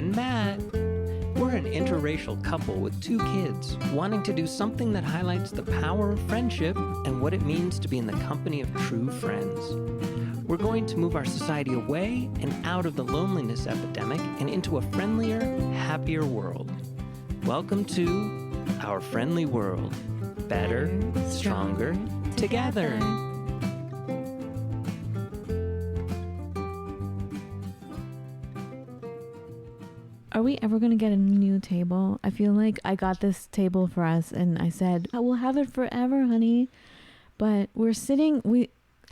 and Matt. We're an interracial couple with 2 kids, wanting to do something that highlights the power of friendship and what it means to be in the company of true friends. We're going to move our society away and out of the loneliness epidemic and into a friendlier, happier world. Welcome to Our Friendly World. Better, stronger, together. Are we ever going to get a new table? I feel like I got this table for us and I said, I will have it forever, honey. But we're sitting,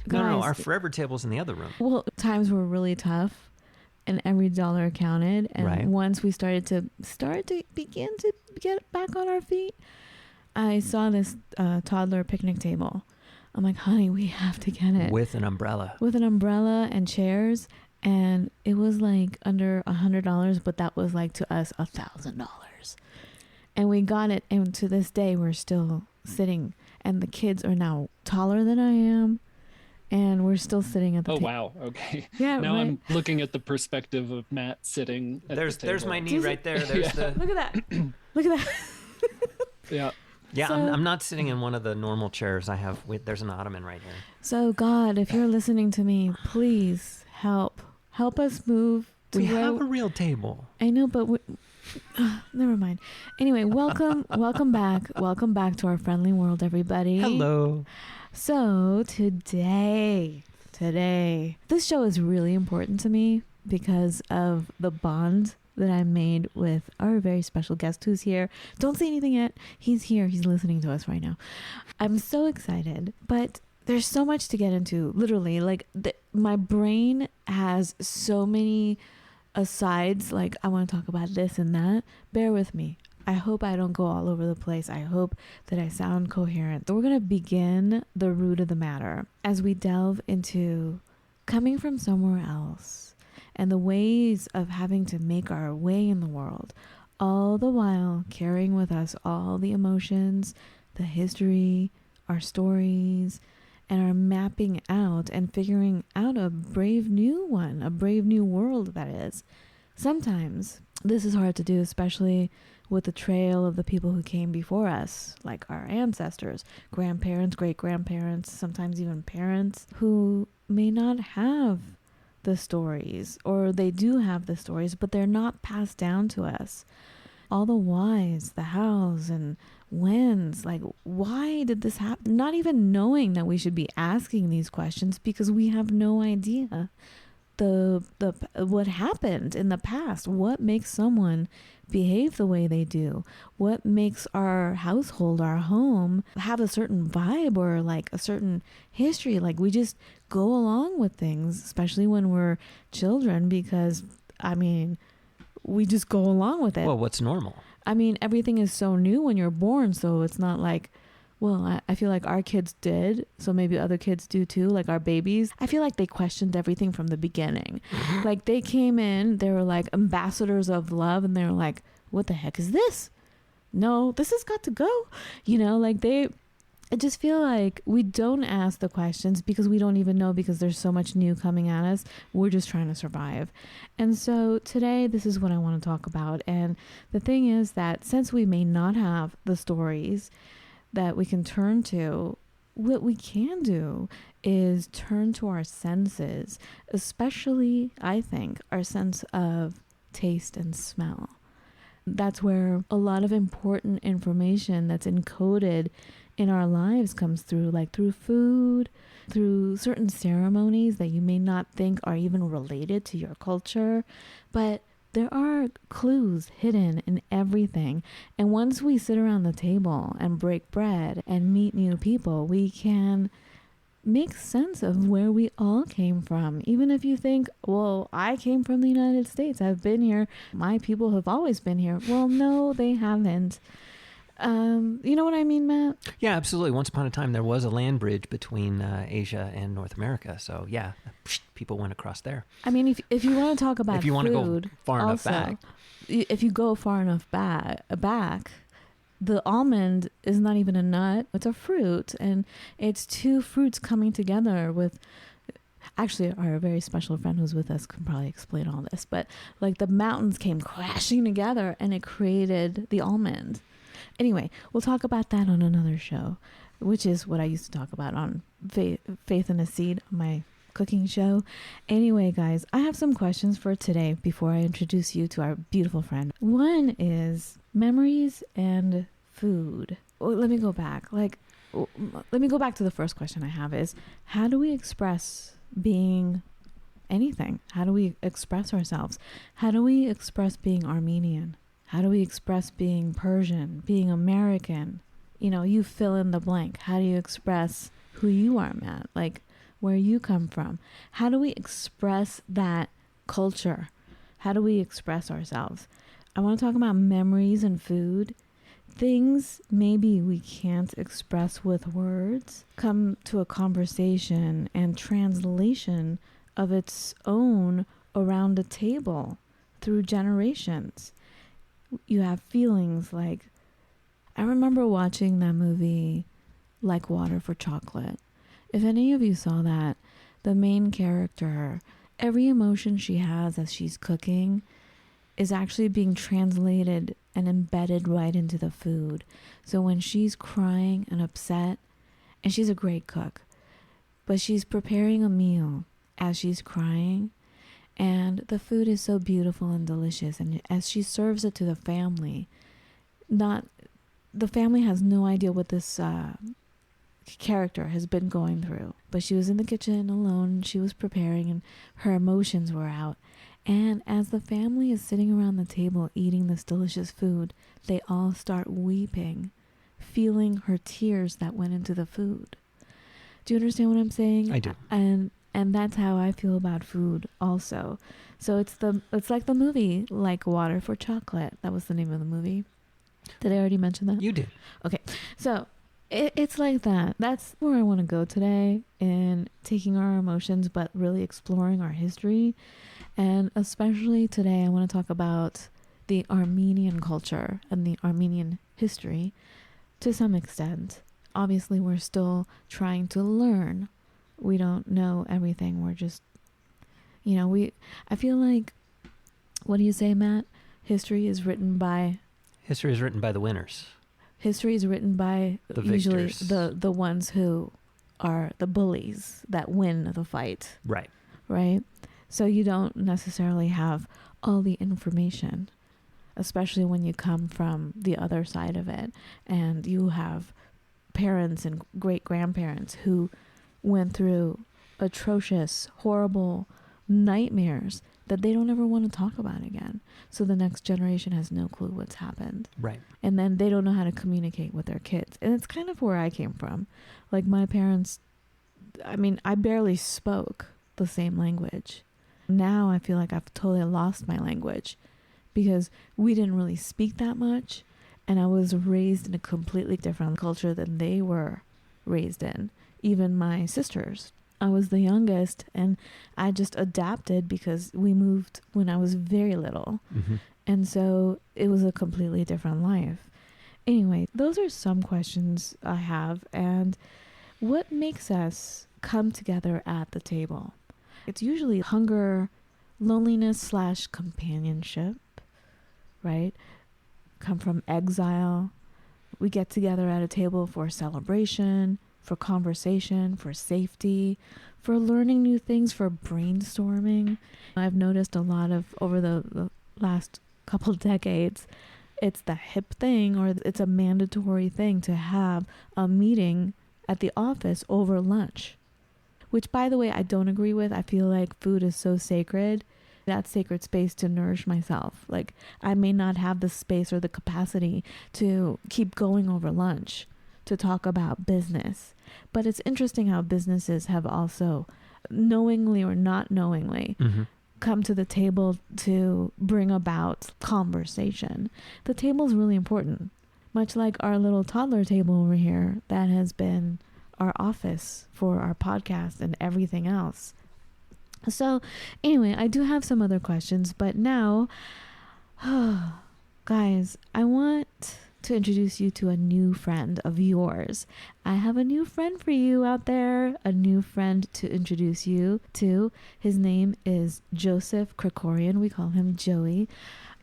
No, our forever table's in the other room. Well, times were really tough and every dollar counted. And Right. once we started to begin to get back on our feet, I saw this toddler picnic table. I'm like, honey, we have to get it. With an umbrella. With an umbrella and chairs. And it was like under $100, but that was like to us $1,000. And we got it. And to this day, we're still sitting. And the kids are now taller than I am. And we're still sitting at the table. Oh, wow. Okay. Yeah, now right. I'm looking at the perspective of Matt sitting at the table. There's my knee right there. There's the... Look at that. Look at that. Yeah. Yeah, So- I'm not sitting in one of the normal chairs I have. There's an ottoman right here. So, God, if you're listening to me, please help. Help us move to We where... have a real table. I know, but... never mind. Anyway, welcome back. Welcome back to Our Friendly World, everybody. Hello. So today, this show is really important to me because of the bond that I made with our very special guest who's here. Don't say anything yet. He's here. He's listening to us right now. I'm so excited, but there's so much to get into. Literally, like my brain has so many asides. Like I want to talk about this and that. Bear with me. I hope I don't go all over the place. I hope that I sound coherent. We're going to begin the root of the matter as we delve into coming from somewhere else and the ways of having to make our way in the world, all the while carrying with us all the emotions, the history, our stories, and our mapping out and figuring out a brave new one, a brave new world, that is. Sometimes this is hard to do, especially with the trail of the people who came before us, like our ancestors, grandparents, great-grandparents, sometimes even parents, who may not have the stories, or they do have the stories, but they're not passed down to us. All the whys, the hows, and whens, like, why did this happen? Not even knowing that we should be asking these questions because we have no idea what happened in the past. What makes someone behave the way they do? What makes our household, our home, have a certain vibe or like a certain history? Like we just go along with things, especially when we're children, because I mean, we just go along with it. Well, what's normal? I mean, everything is so new when you're born, so it's not like, well, I feel like our kids did, so maybe other kids do too, like our babies. I feel like they questioned everything from the beginning. Like they came in, they were like ambassadors of love, and they were like, what the heck is this? No, this has got to go. You know, like I just feel like we don't ask the questions because we don't even know, because there's so much new coming at us. We're just trying to survive. And so today, this is what I want to talk about. And the thing is that since we may not have the stories that we can turn to, what we can do is turn to our senses, especially, I think, our sense of taste and smell. That's where a lot of important information that's encoded in our lives comes through, like through food, through certain ceremonies that you may not think are even related to your culture, but there are clues hidden in everything. And once we sit around the table and break bread and meet new people, we can make sense of where we all came from. Even if you think, well, I came from the United States, I've been here, my people have always been here. Well, no, they haven't. You know what I mean, Matt? Yeah, absolutely. Once upon a time, there was a land bridge between Asia and North America. So yeah, people went across there. I mean, if you want to talk about if you want to food, go far enough also, back, if you go far enough back, the almond is not even a nut; it's a fruit, and it's two fruits coming together with Actually, our very special friend who's with us can probably explain all this, but like the mountains came crashing together and it created the almond. Anyway, we'll talk about that on another show, which is what I used to talk about on Faith in a Seed, my cooking show. Anyway, guys, I have some questions for today before I introduce you to our beautiful friend. One is memories and food. Well, let me go back. Let me go back to the first question I have is, how do we express being anything? How do we express ourselves? How do we express being Armenian? How do we express being Persian, being American? You know, you fill in the blank. How do you express who you are, Matt? Like, where you come from? How do we express that culture? How do we express ourselves? I want to talk about memories and food. Things maybe we can't express with words come to a conversation and translation of its own around a table through generations. You have feelings like, I remember watching that movie Like Water for Chocolate. If any of you saw that, the main character, every emotion she has as she's cooking is actually being translated and embedded right into the food. So when she's crying and upset, and she's a great cook, but she's preparing a meal as she's crying, and the food is so beautiful and delicious, and as she serves it to the family, the family has no idea what this character has been going through, but she was in the kitchen alone, she was preparing, and her emotions were out. And as the family is sitting around the table eating this delicious food, they all start weeping, feeling her tears that went into the food. Do you understand what I'm saying? I do. And that's how I feel about food also. So it's like the movie Like Water for Chocolate. That was the name of the movie. Did I already mention that? You did. Okay. So it's like that. That's where I want to go today, in taking our emotions but really exploring our history. And especially today, I want to talk about the Armenian culture and the Armenian history to some extent. Obviously, we're still trying to learn. We don't know everything. We're just, I feel like, what do you say, Matt? History is written by the winners. History is written by The usually victors. the ones who are the bullies that win the fight. Right. Right? So you don't necessarily have all the information, especially when you come from the other side of it and you have parents and great-grandparents who went through atrocious, horrible nightmares that they don't ever want to talk about again. So the next generation has no clue what's happened. Right. And then they don't know how to communicate with their kids. And it's kind of where I came from. Like my parents, I barely spoke the same language. Now I feel like I've totally lost my language because we didn't really speak that much. And I was raised in a completely different culture than they were raised in. Even my sisters. I was the youngest and I just adapted because we moved when I was very little. Mm-hmm. And so it was a completely different life. Anyway, those are some questions I have. And what makes us come together at the table? It's usually hunger, loneliness / companionship, right? Come from exile. We get together at a table for celebration, for conversation, for safety, for learning new things, for brainstorming. I've noticed a lot of, over the last couple decades, it's the hip thing, or it's a mandatory thing to have a meeting at the office over lunch, which, by the way, I don't agree with. I feel like food is so sacred. That sacred space to nourish myself. Like, I may not have the space or the capacity to keep going over lunch to talk about business. But it's interesting how businesses have also, knowingly or not knowingly, Mm-hmm. come to the table to bring about conversation. The table is really important. Much like our little toddler table over here, that has been our office for our podcast and everything else. So anyway, I do have some other questions, but now, guys, I want to introduce you to a new friend of yours. I have a new friend for you out there, a new friend to introduce you to. His name is Joseph Krikorian. We call him Joey.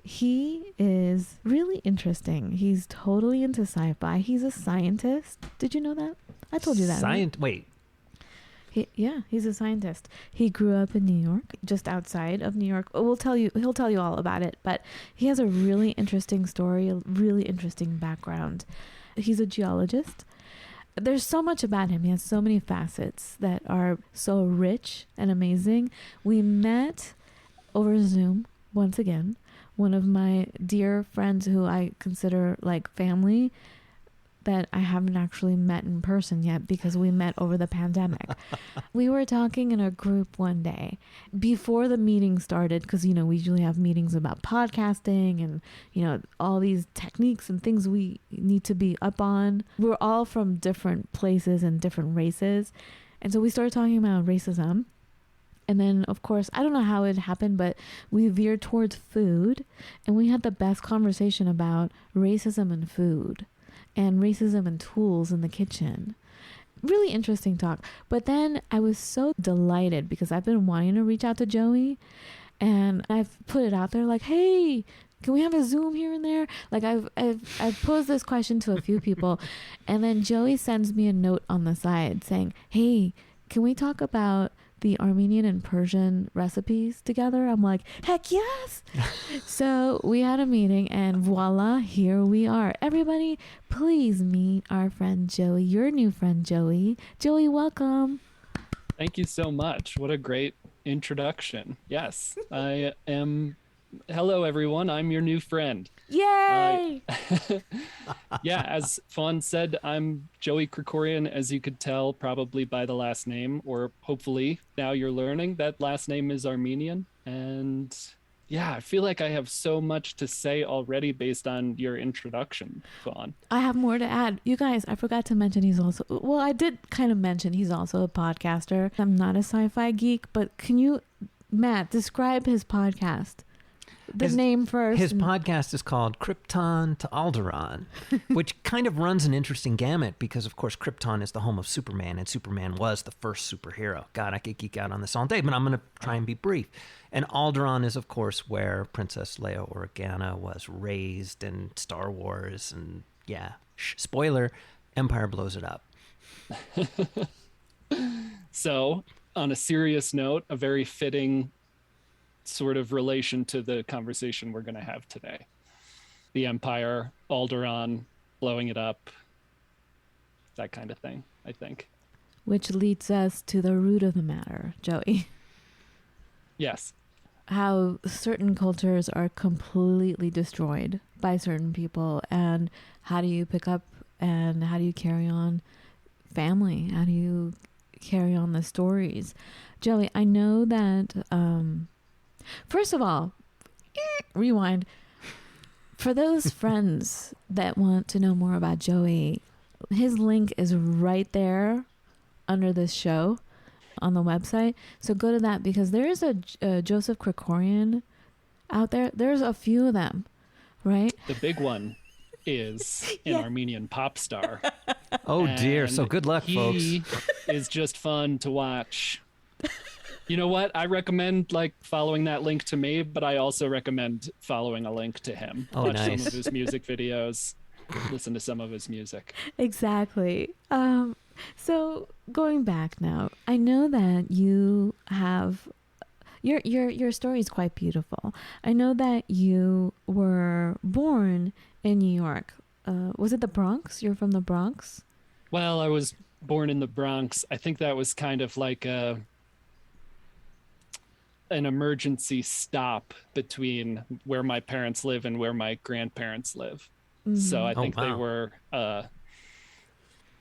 He is really interesting. He's totally into sci-fi. He's a scientist. Did you know that? I told you that. Right? Wait. He's a scientist. He grew up in New York, just outside of New York. He'll tell you all about it, but he has a really interesting story, a really interesting background. He's a geologist. There's so much about him. He has so many facets that are so rich and amazing. We met over Zoom once again. One of my dear friends who I consider like family that I haven't actually met in person yet because we met over the pandemic. We were talking in a group one day before the meeting started because, we usually have meetings about podcasting and, all these techniques and things we need to be up on. We're all from different places and different races. And so we started talking about racism. And then, of course, I don't know how it happened, but we veered towards food. And we had the best conversation about racism and food. And racism and tools in the kitchen. Really interesting talk. But then I was so delighted because I've been wanting to reach out to Joey. And I've put it out there like, hey, can we have a Zoom here and there? Like I've posed this question to a few people. And then Joey sends me a note on the side saying, hey, can we talk about the Armenian and Persian recipes together? I'm like, heck yes. So we had a meeting and voila, here we are. Everybody, please meet our friend Joey, your new friend Joey. Joey, welcome. Thank you so much. What a great introduction. Yes, I am. Hello, everyone. I'm your new friend. Yay! Yeah, as Fawn said, I'm Joey Krikorian, as you could tell probably by the last name, or hopefully now you're learning that last name is Armenian. And yeah, I feel like I have so much to say already based on your introduction, Fawn. I have more to add. You guys, I forgot to mention I did kind of mention he's also a podcaster. I'm not a sci-fi geek, but can you, Matt, describe his podcast? Name first. His podcast is called Krypton to Alderaan, which kind of runs an interesting gamut because, of course, Krypton is the home of Superman, and Superman was the first superhero. God, I could geek out on this all day, but I'm going to try and be brief. And Alderaan is, of course, where Princess Leia Organa was raised in Star Wars. And yeah, spoiler, Empire blows it up. So, on a serious note, a very fitting sort of relation to the conversation we're going to have today. The Empire, Alderaan, blowing it up, that kind of thing, I think. Which leads us to the root of the matter, Joey. Yes. How certain cultures are completely destroyed by certain people, and how do you pick up and how do you carry on family? How do you carry on the stories? Joey, I know that... First of all, rewind. For those friends that want to know more about Joey, his link is right there under this show on the website. So go to that because there is a Joseph Krikorian out there. There's a few of them, right? The big one is an Armenian pop star. Oh, dear. So good luck, folks. He is just fun to watch. You know what? I recommend following that link to me, but I also recommend following a link to him. Oh, watch nice. some of his music videos, listen to some of his music. Exactly. So going back now, I know that you have your story is quite beautiful. I know that you were born in New York. Was it the Bronx? You're from the Bronx? Well, I was born in the Bronx. I think that was kind of like an emergency stop between where my parents live and where my grandparents live. Mm-hmm. So I think they were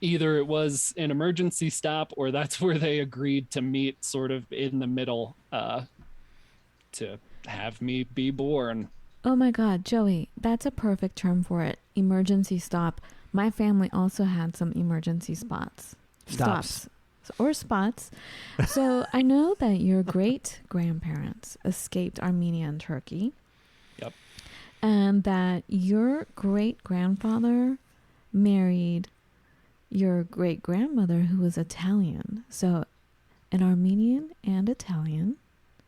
either it was an emergency stop or that's where they agreed to meet sort of in the middle to have me be born. Oh my God, Joey, that's a perfect term for it. Emergency stop. My family also had some emergency stops. Or spots. So I know that your great grandparents escaped Armenia and Turkey. Yep. and that your great grandfather married your great grandmother, who was Italian. So, an Armenian and Italian.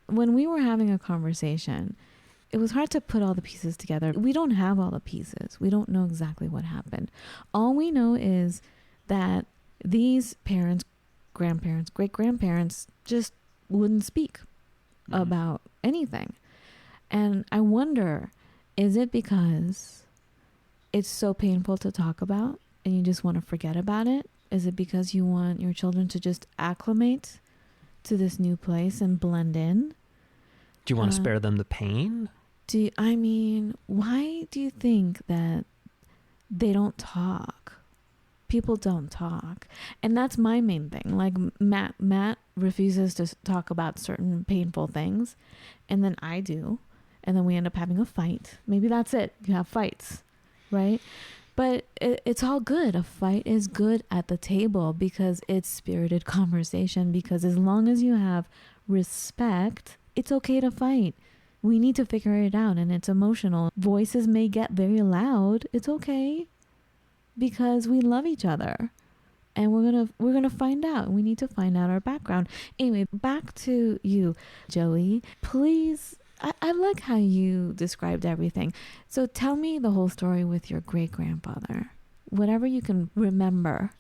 When we were having a conversation, it was hard to put all the pieces together. We don't have all the pieces. We don't know exactly what happened. All we know is that these parents, grandparents, great grandparents just wouldn't speak about anything. And I wonder, is it because it's so painful to talk about and you just want to forget about it? Is it because you want your children to just acclimate to this new place and blend in? Do you want to spare them the pain? Why do you think that they don't talk? People don't talk. And that's my main thing. Like Matt refuses to talk about certain painful things, and then I do. And then we end up having a fight. Maybe that's it. You have fights, right? But it's all good. A fight is good at the table because it's spirited conversation. Because as long as you have respect, it's okay to fight. We need to figure it out, and it's emotional. Voices may get very loud. It's okay, because we love each other, and we're gonna find out. We need to find out our background. Anyway, back to you, Joey. Please, I like how you described everything. So tell me the whole story with your great grandfather, whatever you can remember.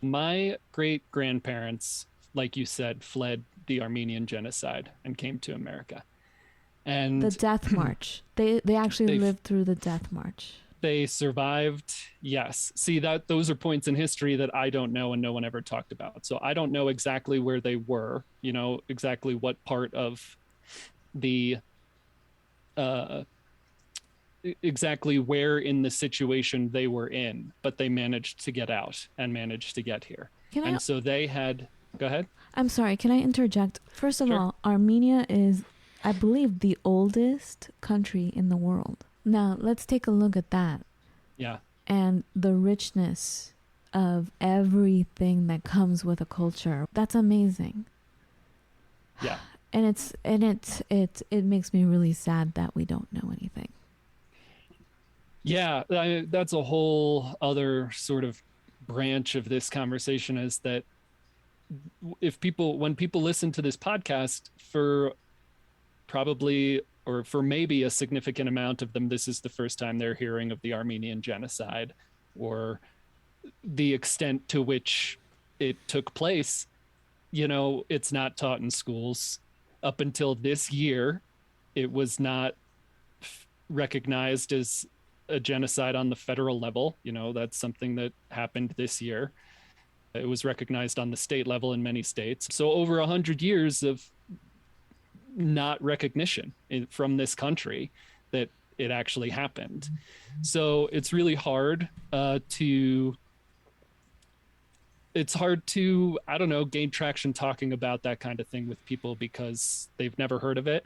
My great grandparents, like you said, fled the Armenian Genocide and came to America. And the Death March. They actually lived through the Death March. They survived. Yes. See, that those are points in history that I don't know and no one ever talked about. So I don't know exactly where they were, exactly what part of the exactly where in the situation they were in, but they managed to get out and managed to get here. So they had, go ahead. I'm sorry, can I interject? First of Sure. all, Armenia is, I believe, the oldest country in the world. Now, let's take a look at that. Yeah. And the richness of everything that comes with a culture. That's amazing. Yeah. And it makes me really sad that we don't know anything. Yeah, that's a whole other sort of branch of this conversation, is that when people listen to this podcast, for probably, or for maybe a significant amount of them, this is the first time they're hearing of the Armenian Genocide, or the extent to which it took place. It's not taught in schools. Up until this year, it was not recognized as a genocide on the federal level. That's something that happened this year. It was recognized on the state level in many states. So over 100 years of not recognition from this country that it actually happened. So it's really hard to I don't know, gain traction talking about that kind of thing with people because they've never heard of it.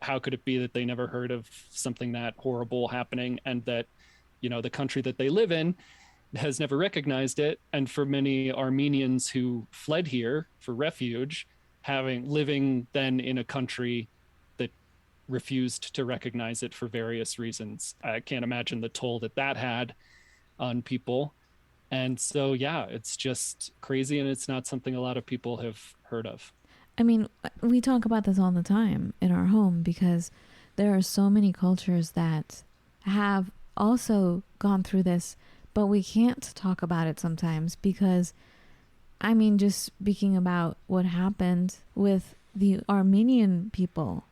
How could it be that they never heard of something that horrible happening, and that the country that they live in has never recognized it? And for many Armenians who fled here for refuge, living then in a country that refused to recognize it for various reasons, I can't imagine the toll that had on people. And so, yeah, it's just crazy, and it's not something a lot of people have heard of. I mean, we talk about this all the time in our home because there are so many cultures that have also gone through this, but we can't talk about it sometimes because, just speaking about what happened with the Armenian people,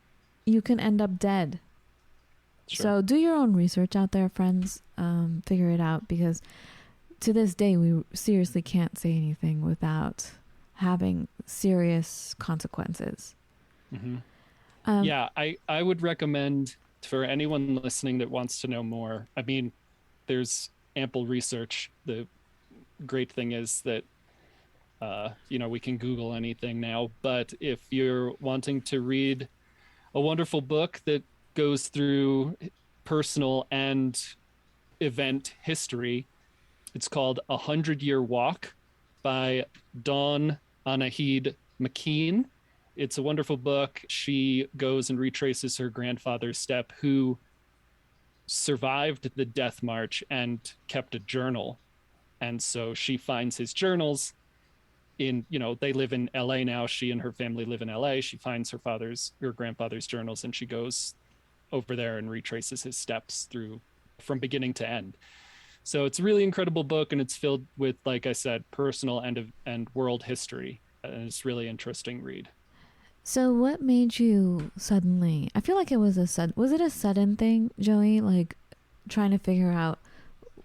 you can end up dead. Sure. So do your own research out there, friends. Figure it out, because to this day, we seriously can't say anything without having serious consequences. Mm-hmm. Yeah, I would recommend for anyone listening that wants to know more. There's ample research. The great thing is that, we can Google anything now. But if you're wanting to read a wonderful book that goes through personal and event history, it's called 100-Year Walk by Dawn Anahid McKean. It's a wonderful book. She goes and retraces her grandfather's step, who survived the death march and kept a journal. And so she finds his journals in, they live in LA now. She and her family live in LA. She finds her grandfather's journals, and she goes over there and retraces his steps through from beginning to end. So it's a really incredible book, and it's filled with, like I said, personal and world history. And it's really interesting read. So what made you suddenly, I feel like it was was it a sudden thing, Joey? Like trying to figure out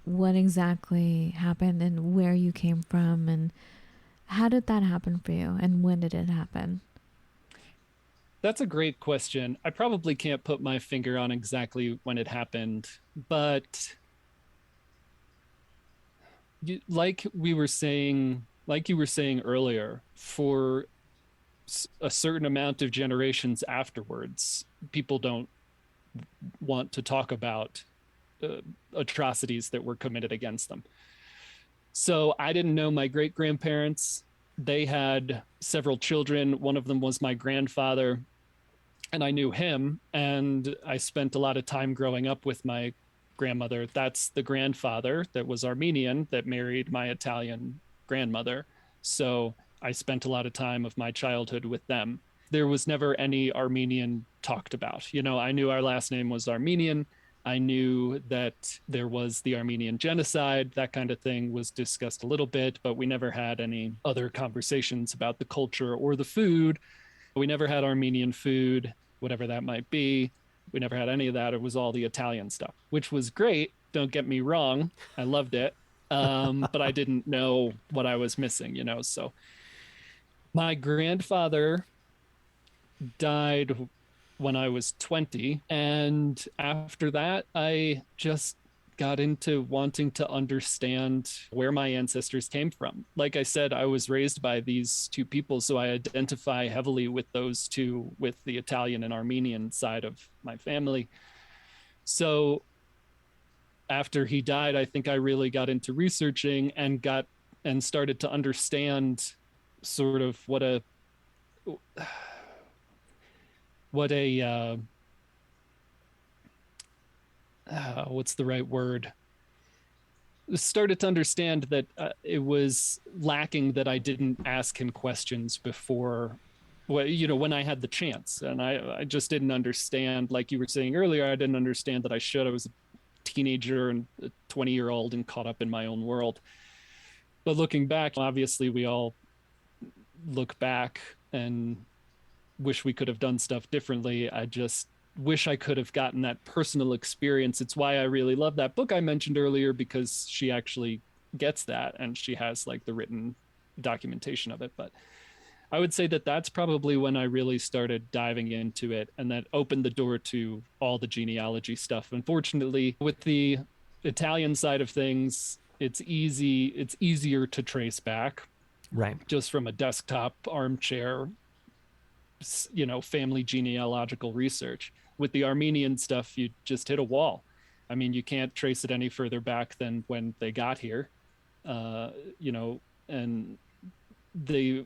what exactly happened and where you came from, and how did that happen for you, and when did it happen? That's a great question. I probably can't put my finger on exactly when it happened, but like you were saying earlier, for a certain amount of generations afterwards, people don't want to talk about atrocities that were committed against them. So I didn't know my great grandparents. They had several children. One of them was my grandfather, and I knew him. And I spent a lot of time growing up with my grandmother. That's the grandfather that was Armenian that married my Italian grandmother. So I spent a lot of time of my childhood with them. There was never any Armenian talked about. I knew our last name was Armenian. I knew that there was the Armenian Genocide. That kind of thing was discussed a little bit, but we never had any other conversations about the culture or the food. We never had Armenian food, whatever that might be. We never had any of that. It was all the Italian stuff, which was great. Don't get me wrong. I loved it. But I didn't know what I was missing, So my grandfather died when I was 20. And after that, I just got into wanting to understand where my ancestors came from. Like I said, I was raised by these two people, so I identify heavily with those two, with the Italian and Armenian side of my family. So after he died, I think I really got into researching and started to understand sort of what a what's the right word? Started to understand that it was lacking that I didn't ask him questions before, when I had the chance. And I just didn't understand, like you were saying earlier, I didn't understand that I should. I was a teenager and a 20-year-old and caught up in my own world. But looking back, obviously we all look back and wish we could have done stuff differently. I just wish I could have gotten that personal experience. It's why I really love that book I mentioned earlier, because she actually gets that and she has like the written documentation of it. But I would say that that's probably when I really started diving into it, and that opened the door to all the genealogy stuff. Unfortunately, with the Italian side of things, it's easier to trace back. Right. Just from a desktop armchair, family genealogical research. With the Armenian stuff, you just hit a wall. I mean, you can't trace it any further back than when they got here. And the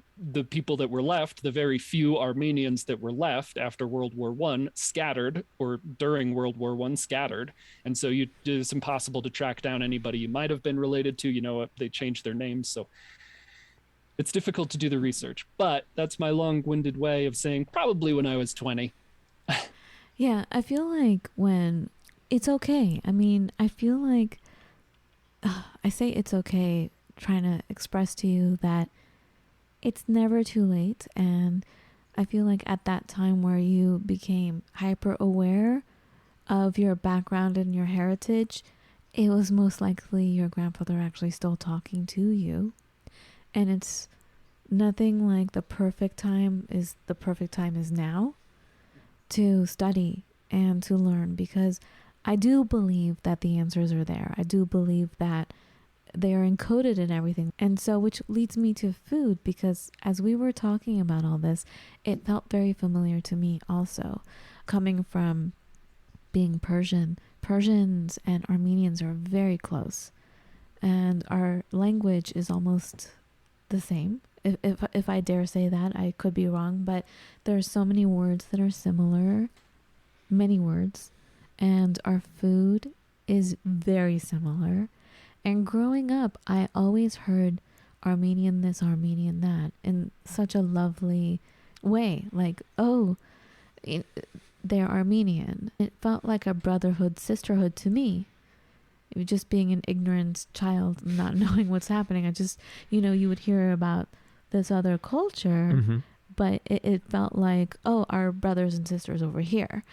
people that were left, the very few Armenians that were left after World War I, scattered, or during World War I, scattered. And so it's impossible to track down anybody you might have been related to. They changed their names. So it's difficult to do the research. But that's my long-winded way of saying probably when I was 20. Yeah, I feel like when it's okay. I mean, I feel like I say it's okay, trying to express to you that it's never too late. And I feel like at that time where you became hyper aware of your background and your heritage, it was most likely your grandfather actually still talking to you. And it's nothing like the perfect time is now to study and to learn, because I do believe that the answers are there. I do believe that they are encoded in everything. And so, which leads me to food, because as we were talking about all this, it felt very familiar to me also. Coming from being Persian, Persians and Armenians are very close. And our language is almost the same. If I dare say that, I could be wrong, but there are so many words that are similar, many words, and our food is very similar. And growing up, I always heard Armenian this, Armenian that in such a lovely way. Like, oh, they're Armenian. It felt like a brotherhood, sisterhood to me. It was just being an ignorant child, not knowing what's happening. I just, you would hear about this other culture, Mm-hmm. but it felt like, oh, our brothers and sisters over here,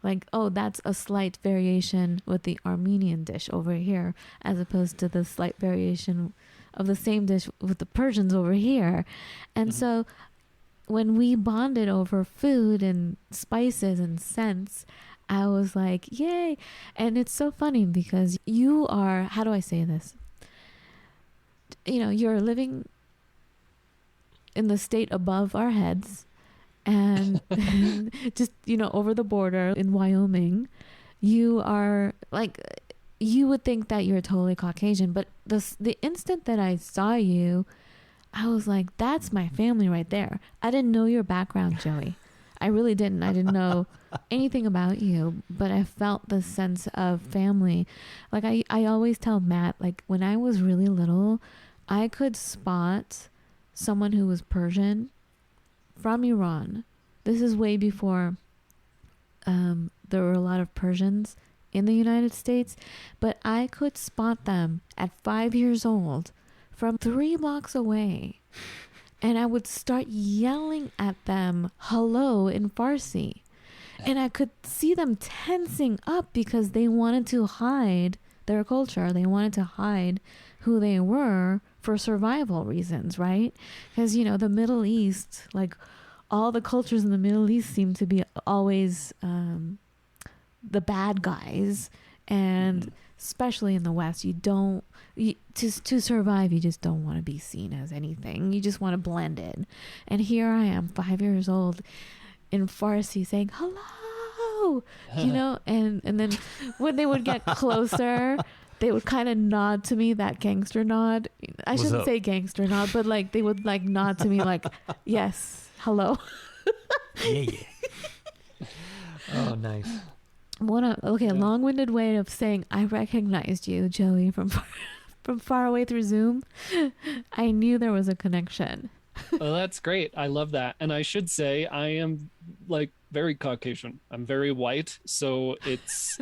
like, oh, that's a slight variation with the Armenian dish over here, as opposed to the slight variation of the same dish with the Persians over here. And so when we bonded over food and spices and scents, I was like, yay. And it's so funny because you are, how do I say this? You're living in the state above our heads, and just, over the border in Wyoming, you are like, you would think that you're totally Caucasian, but the instant that I saw you, I was like, that's my family right there. I didn't know your background, Joey. I really didn't. I didn't know anything about you, but I felt the sense of family. Like I always tell Matt, like when I was really little, I could spot someone who was Persian from Iran. This is way before there were a lot of Persians in the United States, but I could spot them at 5 years old from 3 blocks away. And I would start yelling at them, hello, in Farsi. And I could see them tensing up because they wanted to hide their culture. They wanted to hide who they were for survival reasons, right? Because, the Middle East, like all the cultures in the Middle East seem to be always the bad guys. And especially in the West, to survive, you just don't want to be seen as anything. You just want to blend in. And here I am, 5 years old, in Farsi saying, hello, and then when they would get closer, they would kind of nod to me, that gangster nod. I shouldn't say gangster nod, but like they would like nod to me like, yes, hello. Yeah. Oh, nice. A long-winded way of saying I recognized you, Joey, from far away through Zoom. I knew there was a connection. Well, that's great. I love that. And I should say I am like very Caucasian. I'm very white. So it's,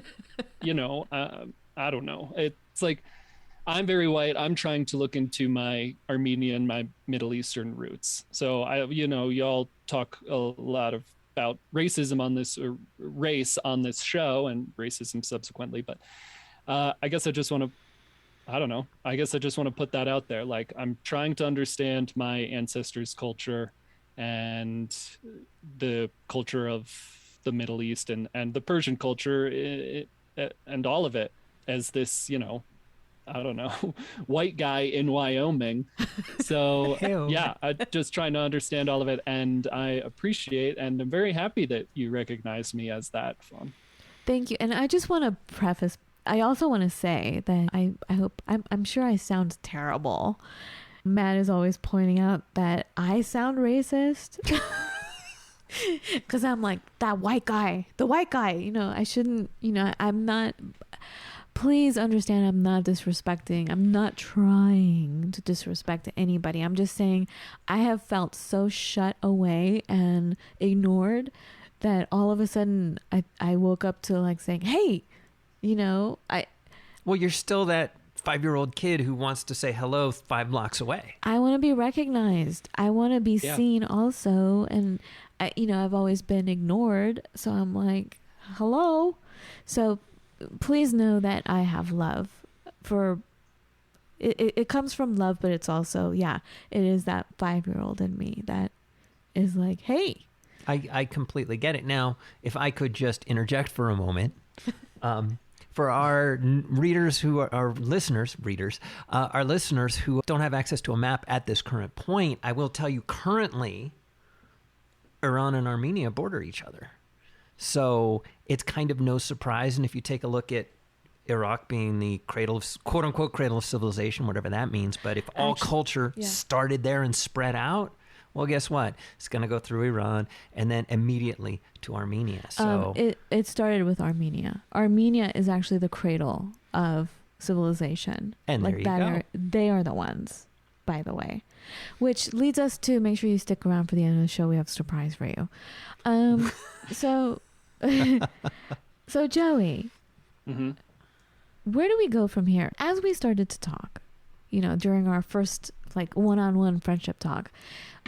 I don't know. It's like I'm very white. I'm trying to look into my Armenian, my Middle Eastern roots. So y'all talk a lot about racism on this, or race on this show, and racism subsequently. But I guess I just want to put that out there. Like, I'm trying to understand my ancestors' culture and the culture of the Middle East and the Persian culture and all of it as this, white guy in Wyoming. So yeah, I'm just trying to understand all of it. And I appreciate, and I'm very happy that you recognize me as that, Fawn. Thank you. And I just want to preface, I also want to say that I hope, I'm sure I sound terrible. Matt is always pointing out that I sound racist. Because I'm like, the white guy. I shouldn't, I'm not, please understand, I'm not disrespecting. I'm not trying to disrespect anybody. I'm just saying I have felt so shut away and ignored that all of a sudden I woke up to like saying, hey, Well, you're still that 5-year-old kid who wants to say hello 5 blocks away. I want to be recognized. I want to be seen also. And, I've always been ignored. So I'm like, hello. So please know that I have love for it comes from love, but it's also, it is that 5-year-old in me that is like, hey. I completely get it. Now, if I could just interject for a moment, for our readers who are our listeners who don't have access to a map at this current point, I will tell you currently Iran and Armenia border each other. So it's kind of no surprise. And if you take a look at Iraq being the cradle of, quote unquote, cradle of civilization, whatever that means, but if all culture started there and spread out, Well, guess what? It's going to go through Iran and then immediately to Armenia. So it started with Armenia. Armenia is actually the cradle of civilization. And there you go. They are the ones, by the way. Which leads us to make sure you stick around for the end of the show. We have a surprise for you. So Joey, Mm-hmm. where do we go from here? As we started to talk, during our first like one-on-one friendship talk,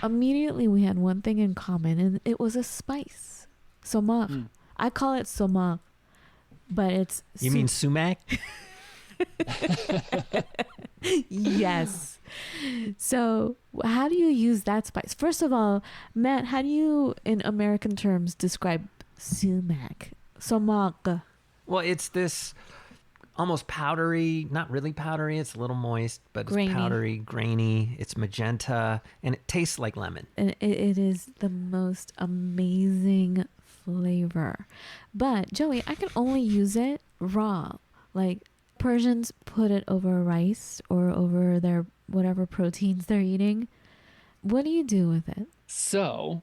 immediately we had one thing in common, and it was a spice. Somak. I call it somak, but it's... You mean sumac? Yes. So how do you use that spice? First of all, Matt, how do you, in American terms, describe sumac? Somak. Well, it's this almost powdery, not really powdery. It's a little moist, but Grainy. It's powdery, grainy. It's magenta, and it tastes like lemon. And it is the most amazing flavor. But Joey, I can only use it raw. Like Persians put it over rice or over their whatever proteins they're eating. What do you do with it? So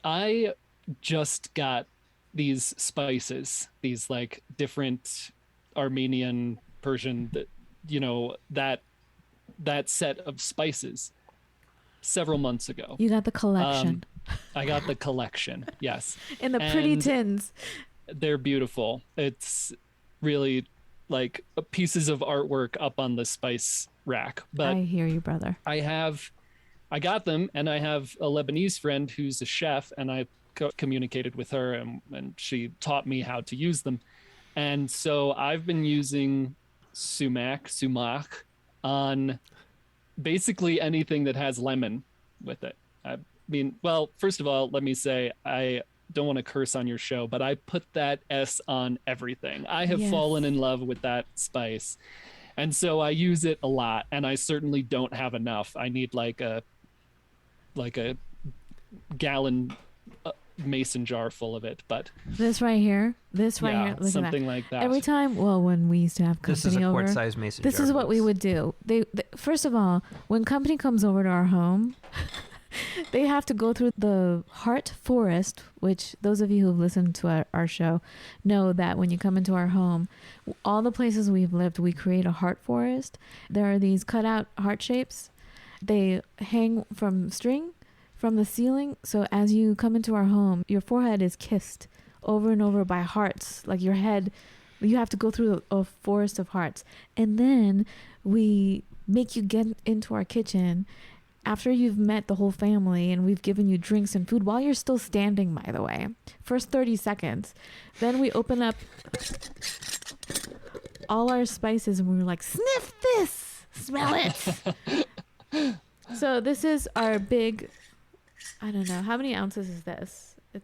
I just got these spices, these like different Armenian, Persian, that set of spices several months ago. You got the collection. I got the collection, yes. In the pretty And tins. They're beautiful. It's really like pieces of artwork up on the spice rack. But I hear you, brother. I got them, and I have a Lebanese friend who's a chef, and I communicated with her, and she taught me how to use them. And so I've been using sumac on basically anything that has lemon with it. I mean, well, first of all, let me say, I don't want to curse on your show, but I put that S on everything. I have fallen in love with that spice. And so I use it a lot, and I certainly don't have enough. I need like a gallon mason jar full of it, but This right here. Look at that. something like that. Every time, when we used to have company This is a over, quart-sized mason this jar. is what we folks. would do. They first of all, when company comes over to our home, they have to go through the heart forest, which those of you who've listened to our show know that when you come into our home, all the places we've lived, we create a heart forest. There are these cut out heart shapes. They hang from string from the ceiling. So as you come into our home, your forehead is kissed over and over by hearts. Like your head, you have to go through a forest of hearts. And then we make you get into our kitchen after you've met the whole family and we've given you drinks and food while you're still standing, by the way. First 30 seconds. Then we open up all our spices and we're like, sniff this, smell it. So this is our big, I don't know, how many ounces is this? I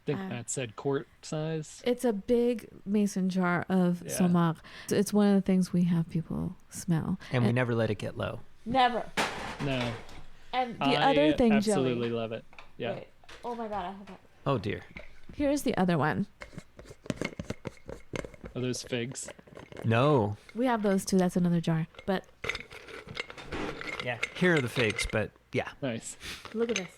think Matt said quart size. It's a big mason jar of somak. It's one of the things we have people smell. And we never let it get low. Never. No. And the other thing, absolutely Joey. love it. Yeah. Wait. Oh my God, I have that. Oh, dear. Here's the other one. Are those figs? No. We have those too. That's another jar. But Yeah. Here are the figs, but yeah. Nice. look at this.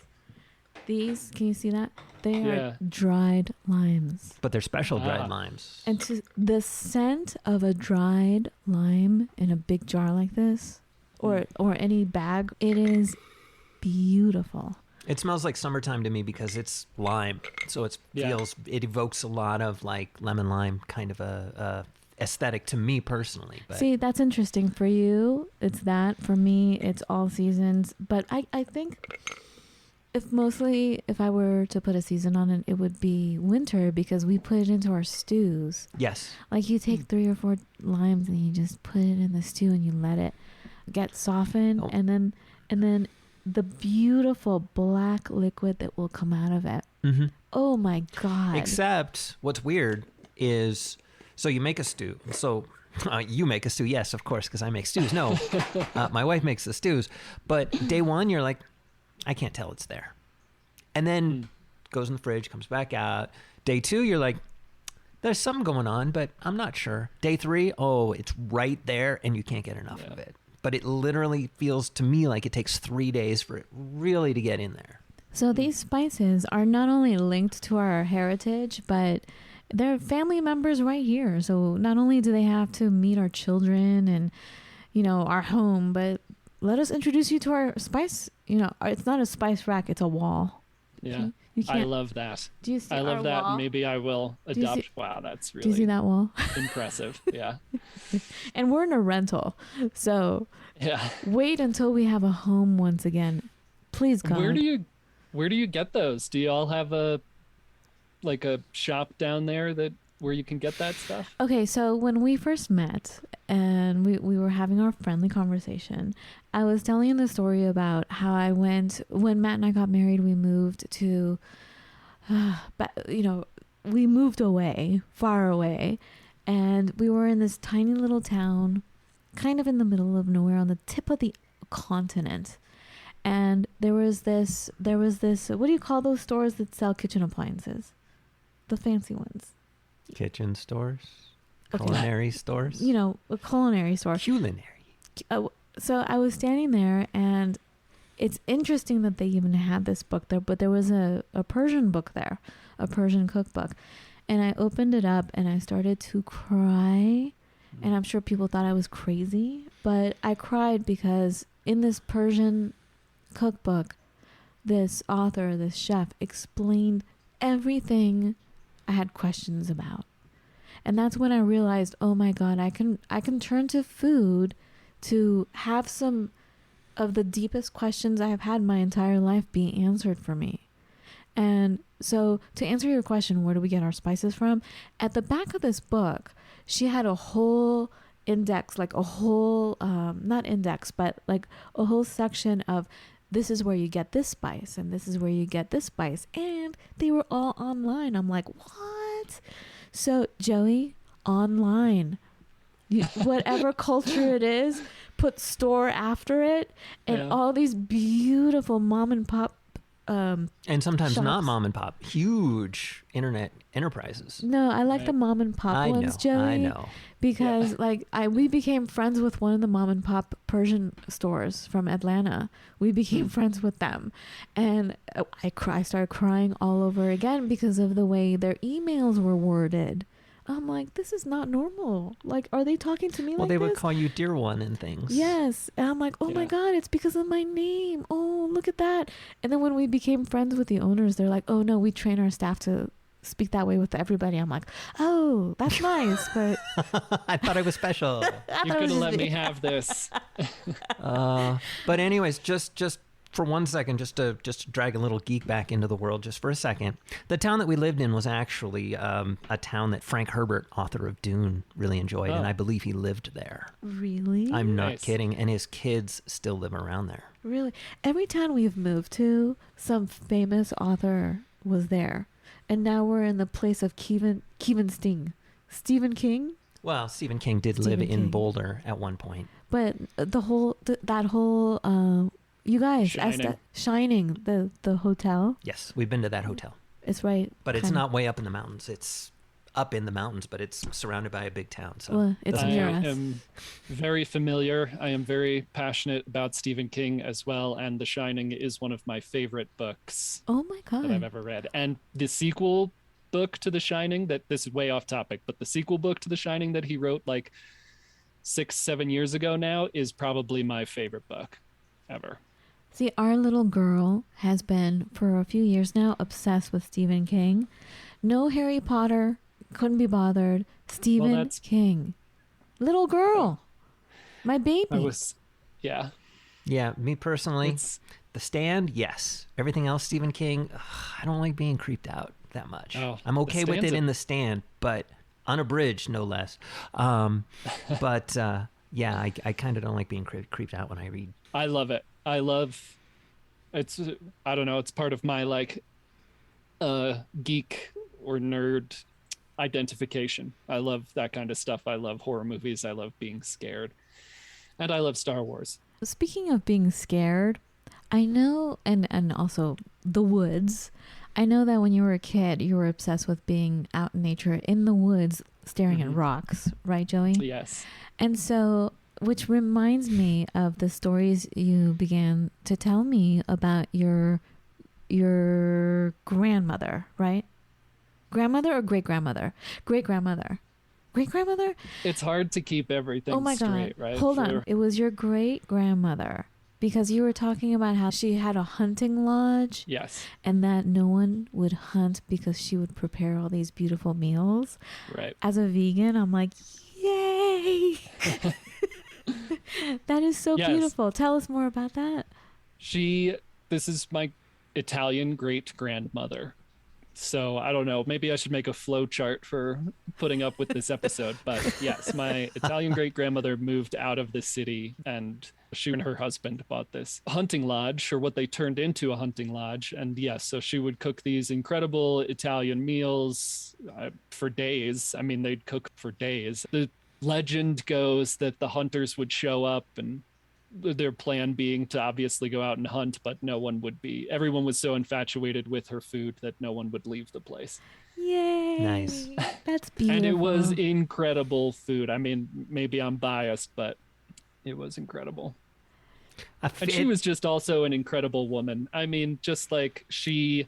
These, can you see that? They Yeah. are dried limes. But they're special dried limes. And the scent of a dried lime in a big jar like this, or any bag, it is beautiful. It smells like summertime to me because it's lime. So it evokes a lot of like lemon lime kind of a aesthetic to me personally. But See, that's interesting. For you, it's that. For me, it's all seasons. But I think if I were to put a season on it, it would be winter because we put it into our stews. yes. Like you take 3 or 4 limes and you just put it in the stew and you let it get softened, Oh. and then the beautiful black liquid that will come out of it. Mm-hmm. Oh my God. Except what's weird is, so you make a stew. So you make a stew. Yes, of course, because I make stews. No, my wife makes the stews. But day one, you're like, I can't tell it's there. And then goes in the fridge, comes back out. Day 2, you're like, there's something going on, but I'm not sure. Day 3, oh, it's right there and you can't get enough of it. But it literally feels to me like it takes 3 days for it really to get in there. So these spices are not only linked to our heritage, but they're family members right here. So not only do they have to meet our children and, our home, but let us introduce you to our spice. It's not a spice rack, it's a wall. Yeah. You I can't. love that. Do you see I love our that. wall? Maybe I will Do you adopt. see- Wow, that's Do you see really that wall? impressive. Yeah. And we're in a rental. So Yeah. wait until we have a home once again. Please, God. Where do you get those? Do you all have a shop down there where you can get that stuff? Okay, so when we first met and we were having our friendly conversation, I was telling you the story about how I went, when Matt and I got married, we moved to, we moved away, far away, and we were in this tiny little town, kind of in the middle of nowhere on the tip of the continent. And there was this, what do you call those stores that sell kitchen appliances? The fancy ones. Kitchen stores, Okay. culinary stores, A culinary store. culinary. So I was standing there, and it's interesting that they even had this book there, but there was a Persian book there, a Persian cookbook. And I opened it up and I started to cry. And I'm sure people thought I was crazy, but I cried because in this Persian cookbook, this author, this chef, explained everything I had questions about. And that's when I realized, oh my God, I can turn to food to have some of the deepest questions I have had my entire life be answered for me. And so to answer your question, where do we get our spices from? At the back of this book, she had a whole index, like a whole, not index, but like a whole section of this is where you get this spice and this is where you get this spice. And they were all online. I'm like, what? So Joey, online, whatever culture it is, put store after it, and all these beautiful mom and pop And sometimes shops. not mom and pop, huge internet enterprises. No, I like Right. the mom and pop ones, Joey. I know. Because we became friends with one of the mom and pop Persian stores from Atlanta. We became friends with them, and I started crying all over again because of the way their emails were worded. I'm like, this is not normal. Like, are they talking to me Well, like they this? would call you Dear One and things. Yes. And I'm like, oh my Yeah. God, it's because of my name. Oh, look at that. And then when we became friends with the owners, they're like, oh no, we train our staff to speak that way with everybody. I'm like, oh, that's nice. But I thought I was special. You could have let me have this. But anyways, just for 1 second, just to drag a little geek back into the world just for a second. The town that we lived in was actually a town that Frank Herbert, author of Dune, really enjoyed, and I believe he lived there. really? I'm not Nice. kidding, and his kids still live around there. Really? Every town we've moved to, some famous author was there. And now we're in the place of Stephen Stephen King. Well, Stephen King did live Stephen in King. Boulder at one point. But that whole you guys, Shining. Shining, the hotel, Yes, we've been to that hotel. it's right. But it's kinda- not way up in the mountains. It's up in the mountains, but it's surrounded by a big town. So Well, it's doesn't near count. us. I am very familiar. I am very passionate about Stephen King as well, and The Shining is one of my favorite books Oh my that I've God. ever read. And the sequel book to The Shining, that this is way off topic, but the sequel book to The Shining that he wrote like 6-7 years ago now is probably my favorite book ever. See, our little girl has been for a few years now obsessed with Stephen King. No Harry Potter, couldn't be bothered. Stephen that's- King. Little girl. My baby. Yeah. Yeah, me personally, It's, The Stand, yes. Everything else, Stephen King, I don't like being creeped out that much. Oh, I'm okay The with Stand's it a- in The Stand, but unabridged, no less. But yeah, I kind of don't like being creeped out when I read. I love it. I love it's I don't know, it's part of my like geek or nerd identification. I love that kind of stuff. I love horror movies. I love being scared. And I love Star Wars. Speaking of being scared, I know, and also the woods. I know that when you were a kid, you were obsessed with being out in nature in the woods, staring at Mhm. rocks, right, Joey? Yes. And so, which reminds me of the stories you began to tell me about your your grandmother, right? Grandmother or great-grandmother? Great-grandmother. Great-grandmother? It's hard to keep everything Oh my straight, God. right? Hold on. It was your great-grandmother. Because you were talking about how she had a hunting lodge. Yes. And that no one would hunt because she would prepare all these beautiful meals. Right. As a vegan, I'm like, yay! That is so Yes. beautiful. Tell us more about that. This is my Italian great grandmother. So I don't know, maybe I should make a flow chart for putting up with this episode. But yes, my Italian great grandmother moved out of the city, and she and her husband bought this hunting lodge, or what they turned into a hunting lodge. And yes, so she would cook these incredible Italian meals for days. I mean, they'd cook for days. The legend goes that the hunters would show up, and their plan being to obviously go out and hunt, but no one would be. Everyone was so infatuated with her food that no one would leave the place. Yay! Nice. That's beautiful. And it was incredible food. I mean, maybe I'm biased, but it was incredible. And she was just also an incredible woman. I mean, just like she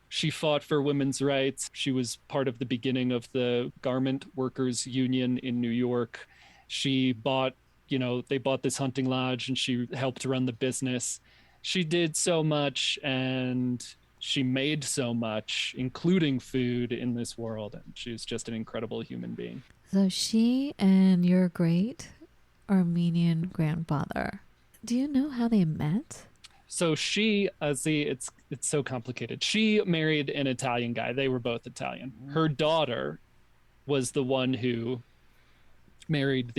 fought for women's rights. She was part of the beginning of the Garment Workers Union in New York. She bought, they bought this hunting lodge, and she helped run the business. She did so much, and she made so much, including food, in this world. And she's just an incredible human being. So she and your great Armenian grandfather, do you know how they met? So she, it's so complicated. She married an Italian guy. They were both Italian. Her daughter was the one who married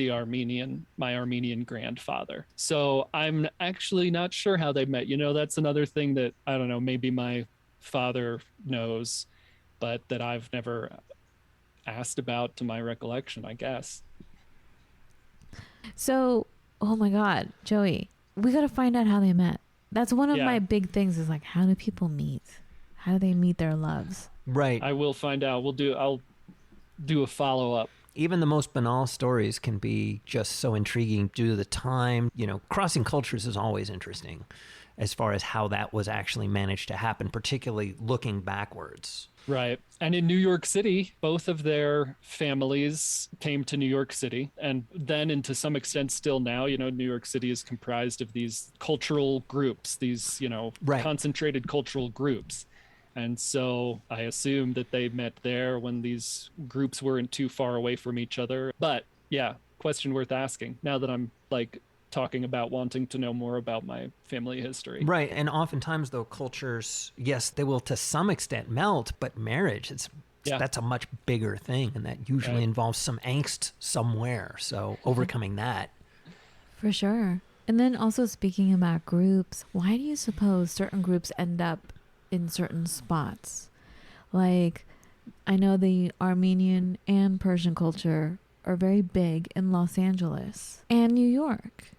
my Armenian grandfather. So I'm actually not sure how they met. That's another thing that, I don't know, maybe my father knows, but that I've never asked about to my recollection, I guess. So, oh my God, Joey, we got to find out how they met. That's one of my big things, is like, how do people meet? How do they meet their loves? Right. I will find out. I'll do a follow-up. Even the most banal stories can be just so intriguing due to the time. Crossing cultures is always interesting as far as how that was actually managed to happen, particularly looking backwards. Right. And in New York City, both of their families came to New York City. And then, and to some extent still now, New York City is comprised of these cultural groups, these, right, concentrated cultural groups. And so I assume that they met there when these groups weren't too far away from each other. But yeah, question worth asking now that I'm talking about wanting to know more about my family history. Right. And oftentimes, though, cultures, yes, they will to some extent melt, but marriage, that's a much bigger thing. And that usually involves some angst somewhere. So overcoming that. For sure. And then also, speaking about groups, why do you suppose certain groups end up in certain spots? Like, I know the Armenian and Persian culture are very big in Los Angeles and New York.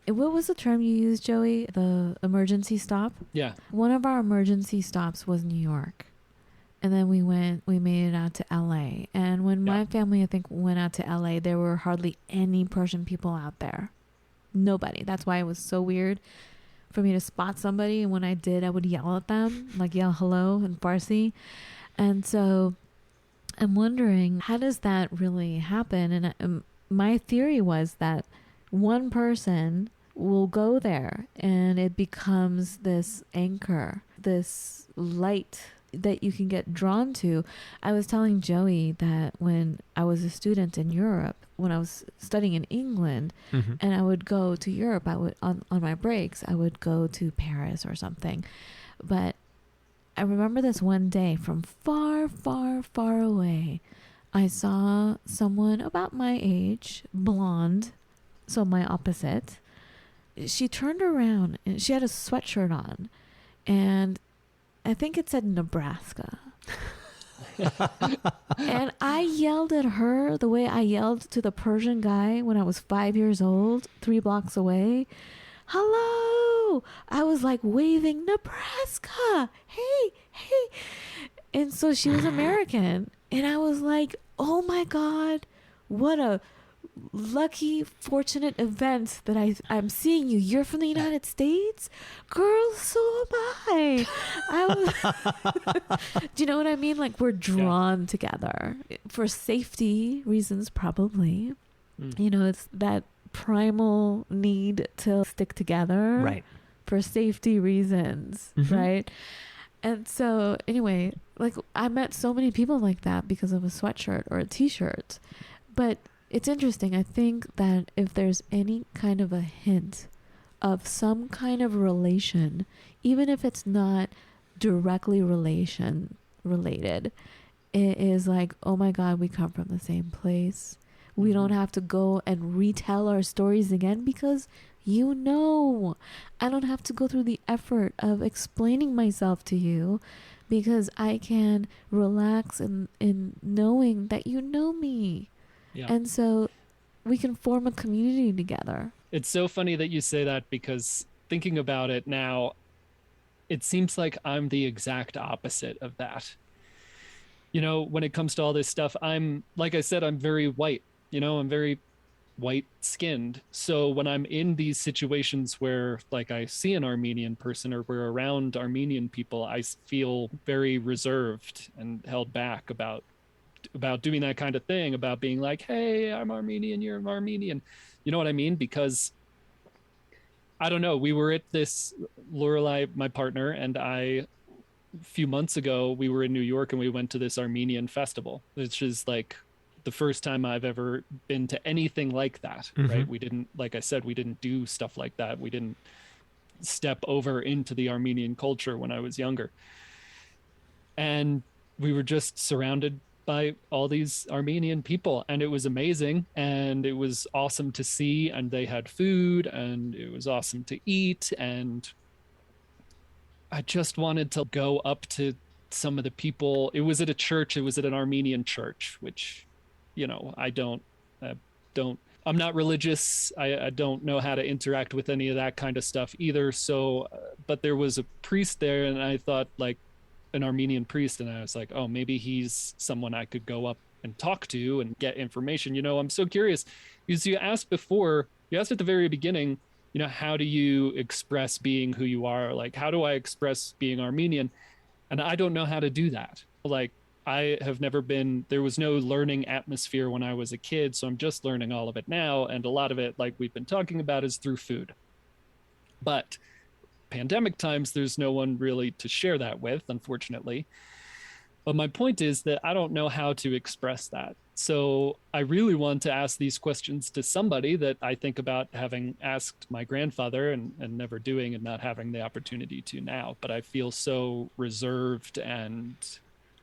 What was the term you used, Joey? The emergency stop? Yeah. One of our emergency stops was New York. And then we made it out to LA. And when my family, I think, went out to LA, there were hardly any Persian people out there. Nobody. That's why it was so weird for me to spot somebody. And when I did, I would yell at them, yell hello in Farsi. And so I'm wondering, how does that really happen? And my theory was that one person will go there and it becomes this anchor, this light that you can get drawn to. I was telling Joey that when I was a student in Europe, when I was studying in England, and I would go to Europe, I would on my breaks, I would go to Paris or something. But I remember this one day from far, far, far away, I saw someone about my age, blonde, so my opposite. She turned around and she had a sweatshirt on, and I think it said Nebraska. And I yelled at her the way I yelled to the Persian guy when I was 5 years old, 3 blocks away. Hello! I was waving, Nebraska! Hey, hey! And so she was American. And I was like, oh my God, what a lucky, fortunate event that I'm seeing you. You're from the United States? Girl, so am I. Do you know what I mean? Like, we're drawn together for safety reasons, probably. You know, it's that primal need to stick together. Right. For safety reasons, right? And so, anyway, like, I met so many people like that because of a sweatshirt or a t-shirt. But it's interesting. I think that if there's any kind of a hint of some kind of relation, even if it's not directly related, it is like, oh my God, we come from the same place. We don't have to go and retell our stories again because you know, I don't have to go through the effort of explaining myself to you because I can relax in knowing that you know me. Yeah. And so we can form a community together. It's so funny that you say that because thinking about it now, it seems like I'm the exact opposite of that. You know, when it comes to all this stuff, like I said, I'm very white. You know, I'm very white skinned. So when I'm in these situations where like I see an Armenian person or we're around Armenian people, I feel very reserved and held back about doing that kind of thing, about being like, hey, I'm Armenian, you're Armenian. You know what I mean? Because I don't know, we were at this, Lorelai, my partner, and I, a few months ago, we were in New York and we went to this Armenian festival, which is like the first time I've ever been to anything like that, right? We didn't, like I said, we didn't do stuff like that. We didn't step over into the Armenian culture when I was younger. And we were just surrounded by all these Armenian people, and it was amazing, and it was awesome to see, and they had food, and it was awesome to eat, and I just wanted to go up to some of the people. It was at a church, it was at an Armenian church, which, you know, I'm not religious. I don't know how to interact with any of that kind of stuff either. So, but there was a priest there, and I thought, like, an Armenian priest, and I was like, oh, maybe he's someone I could go up and talk to and get information. You know, I'm so curious because you asked at the very beginning, you know, how do you express being who you are? Like, how do I express being Armenian? And I don't know how to do that. Like, I have never been, there was no learning atmosphere when I was a kid, so I'm just learning all of it now. And a lot of it, like we've been talking about, is through food. But pandemic times, there's no one really to share that with, unfortunately. But my point is that I don't know how to express that. So I really want to ask these questions to somebody that I think about having asked my grandfather and never doing, and not having the opportunity to now. But I feel so reserved and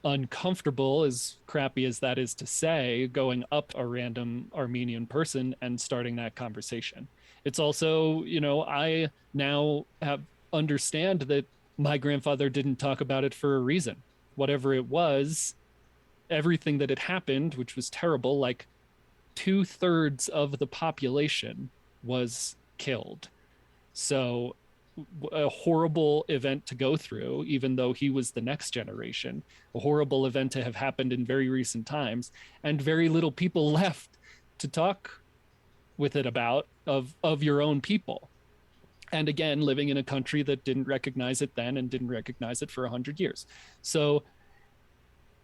uncomfortable, as crappy as that is to say, going up a random Armenian person and starting that conversation. It's also, you know, I now understand that my grandfather didn't talk about it for a reason. Whatever it was, everything that had happened, which was terrible, like 2/3 of the population was killed. So a horrible event to go through, even though he was the next generation, a horrible event to have happened in very recent times, and very little people left to talk with it about of your own people. And again, living in a country that didn't recognize it then and didn't recognize it for 100 years. So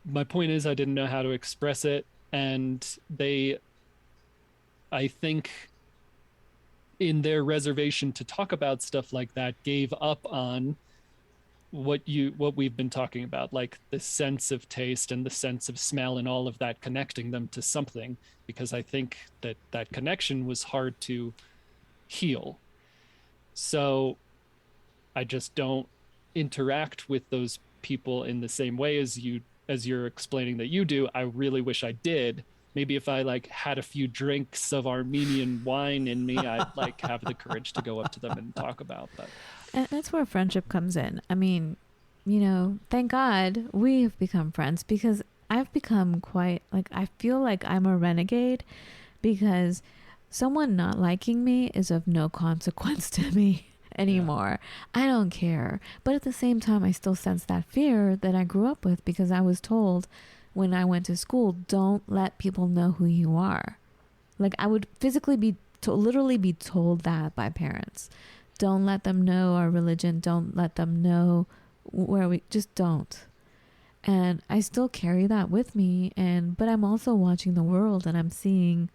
my point is, I didn't know how to express it. And I think in their reservation to talk about stuff like that, gave up on what we've been talking about, like the sense of taste and the sense of smell and all of that, connecting them to something, because I think that connection was hard to heal. So I just don't interact with those people in the same way as you're explaining that you do. I really wish I did. Maybe if I like had a few drinks of Armenian wine in me, I'd like have the courage to go up to them and talk about that. And that's where friendship comes in. I mean, you know, thank God we've become friends, because I've become quite, like, I feel like I'm a renegade, because someone not liking me is of no consequence to me anymore. Yeah. I don't care. But at the same time, I still sense that fear that I grew up with, because I was told when I went to school, don't let people know who you are. Like I would physically literally be told that by parents. Don't let them know our religion. Don't let them know where we just don't. And I still carry that with me. But I'm also watching the world, and I'm seeing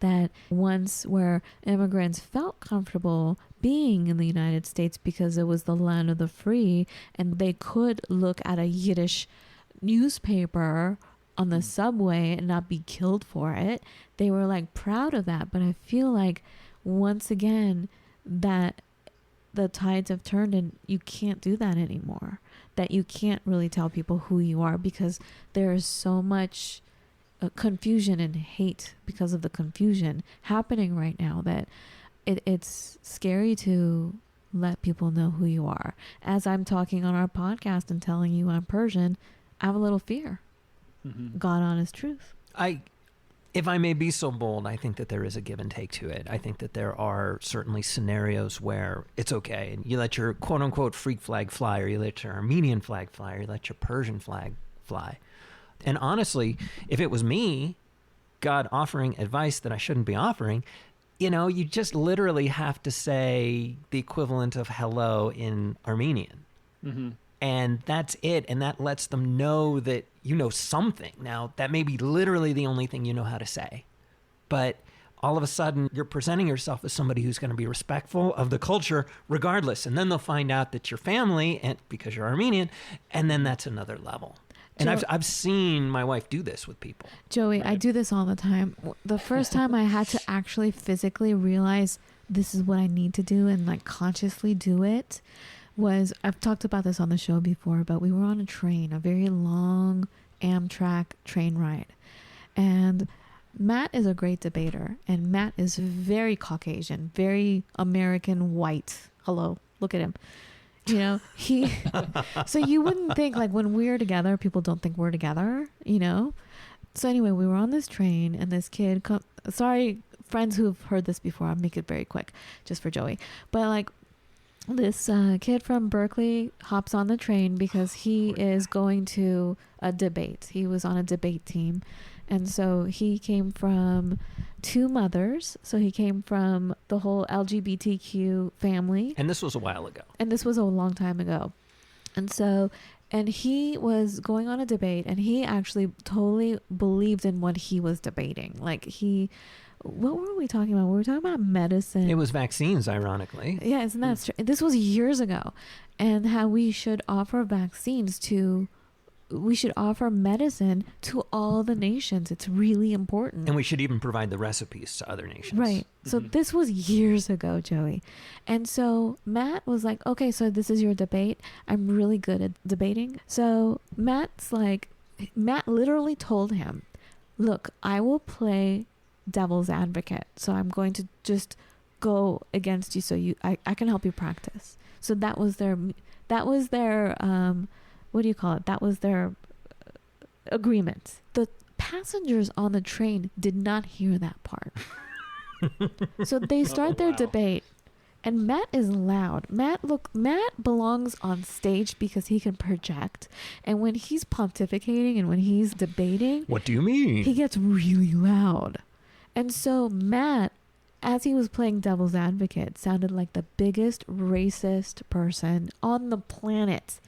that once where immigrants felt comfortable being in the United States because it was the land of the free, and they could look at a Yiddish newspaper on the subway and not be killed for it, they were like proud of that. But I feel like once again that the tides have turned, and you can't do that anymore. That you can't really tell people who you are because there is so much confusion and hate because of the confusion happening right now that it's scary to let people know who you are. As I'm talking on our podcast and telling you I'm Persian, I have a little fear. God honest truth. If I may be so bold, I think that there is a give and take to it. I think that there are certainly scenarios where it's okay. And you let your quote unquote freak flag fly, or you let your Armenian flag fly, or you let your Persian flag fly. And honestly, if it was me, God offering advice that I shouldn't be offering, you just literally have to say the equivalent of hello in Armenian. And that's it. And that lets them know that you know something. Now, that may be literally the only thing you know how to say. But all of a sudden, you're presenting yourself as somebody who's going to be respectful of the culture regardless. And then they'll find out that you're family, and because you're Armenian, and then that's another level. And I've seen my wife do this with people. Joey, Right. I do this all the time. The first time I had to actually physically realize this is what I need to do and like consciously do it was, I've talked about this on the show before, but we were on a train, a very long Amtrak train ride. And Matt is a great debater, and Matt is very Caucasian, very American white. Hello, look at him. So you wouldn't think like when we're together, people don't think we're together, So anyway, we were on this train, and this kid, sorry, friends who've heard this before, I'll make it very quick just for Joey. But like this kid from Berkeley hops on the train because he is going to a debate. He was on a debate team. And so he came from two mothers. So he came from the whole LGBTQ family. And this was a while ago. And this was a long time ago. And he was going on a debate, and he actually totally believed in what he was debating. Like what were we talking about? We were talking about medicine. It was vaccines, ironically. Yeah, isn't that strange? This was years ago. And how we should offer we should offer medicine to all the nations. It's really important. And we should even provide the recipes to other nations. Right. So this was years ago, Joey. And so Matt was like, okay, so this is your debate. I'm really good at debating. So Matt literally told him, look, I will play devil's advocate. So I'm going to just go against you so I can help you practice. So that was their what do you call it? That was their agreement. The passengers on the train did not hear that part. So they start their debate, and Matt is loud. Matt belongs on stage because he can project. And when he's pontificating and when he's debating, what do you mean? He gets really loud. And so Matt, as he was playing devil's advocate, sounded like the biggest racist person on the planet.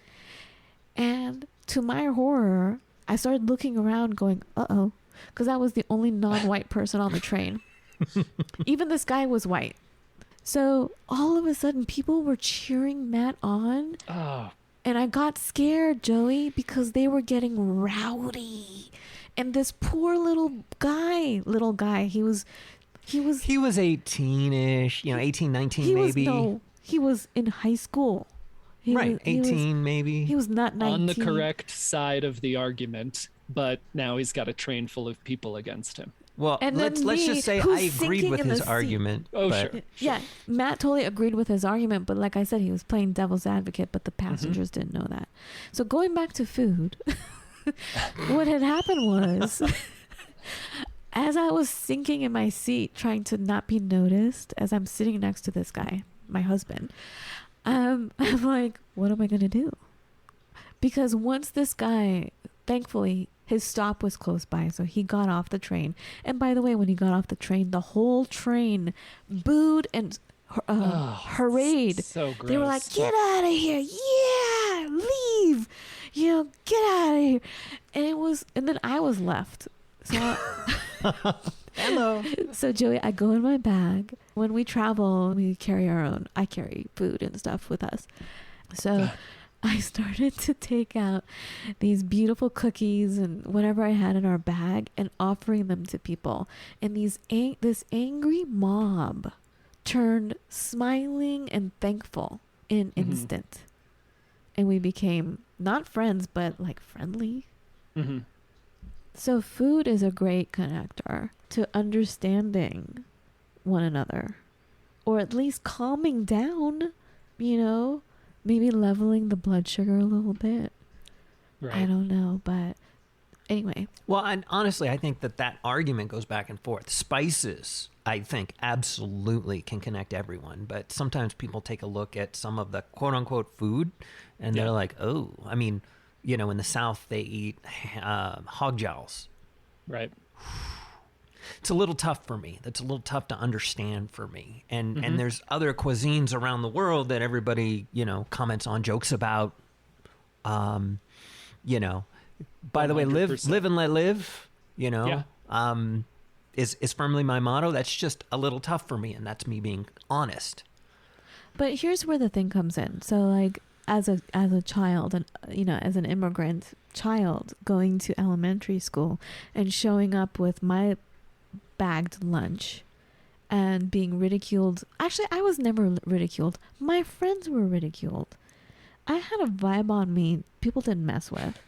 And to my horror, I started looking around going, uh-oh, because I was the only non-white person on the train. Even this guy was white. So all of a sudden, people were cheering Matt on. Oh. And I got scared, Joey, because they were getting rowdy. And this poor little guy, he was 18-ish, 18, 19 maybe. He was in high school. Right, 18 maybe. He was not 19. On the correct side of the argument, but now he's got a train full of people against him. Well, and let's just say I agreed with his argument. Oh, but... sure. Yeah, Matt totally agreed with his argument, but like I said, he was playing devil's advocate, but the passengers didn't know that. So going back to food, what had happened was, as I was sinking in my seat, trying to not be noticed, as I'm sitting next to this guy, my husband, I'm like, what am I going to do? Because once this guy, thankfully, His stop was close by, so he got off the train. And by the way, when he got off the train, the whole train booed and hurried. So gross. They were like, "Get out of here! Yeah, leave! You know, get out of here!" And then I was left. So, Hello. so Joey, I go in my bag. When we travel, we carry our own. I carry food and stuff with us. So I started to take out these beautiful cookies and whatever I had in our bag and offering them to people. And this angry mob turned smiling and thankful in instant. And we became not friends, but like friendly. Mm-hmm. So food is a great connector to understanding one another, or at least calming down, you know, maybe leveling the blood sugar a little bit. Right. I don't know, but anyway. Well, and honestly, I think that argument goes back and forth. Spices, I think, absolutely can connect everyone. But sometimes people take a look at some of the quote unquote food and they're like, oh, I mean, you know, in the South, they eat hog jowls. Right. It's a little tough for me. That's a little tough to understand for me. And there's other cuisines around the world that everybody, you know, comments on, jokes about. You know, by the way, live and let live, you know, is firmly my motto. That's just a little tough for me. And that's me being honest. But here's where the thing comes in. So like as a child and, you know, as an immigrant child going to elementary school and showing up with my bagged lunch and being ridiculed. Actually, I was never ridiculed. My friends were ridiculed. I had a vibe on me people didn't mess with.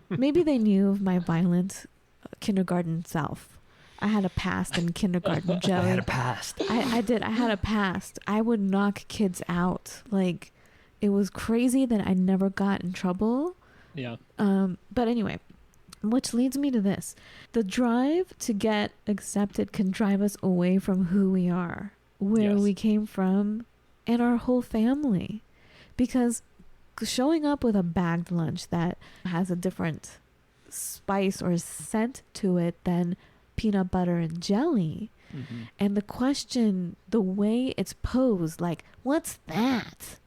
Maybe they knew of my violent kindergarten self. I had a past in kindergarten, Joey. I had a past. I did. I had a past. I would knock kids out. Like, it was crazy that I never got in trouble. Yeah. But anyway, which leads me to this. The drive to get accepted can drive us away from who we are, where we came from, and our whole family. Because showing up with a bagged lunch that has a different spice or scent to it than peanut butter and jelly, and the question, the way it's posed, like, what's that,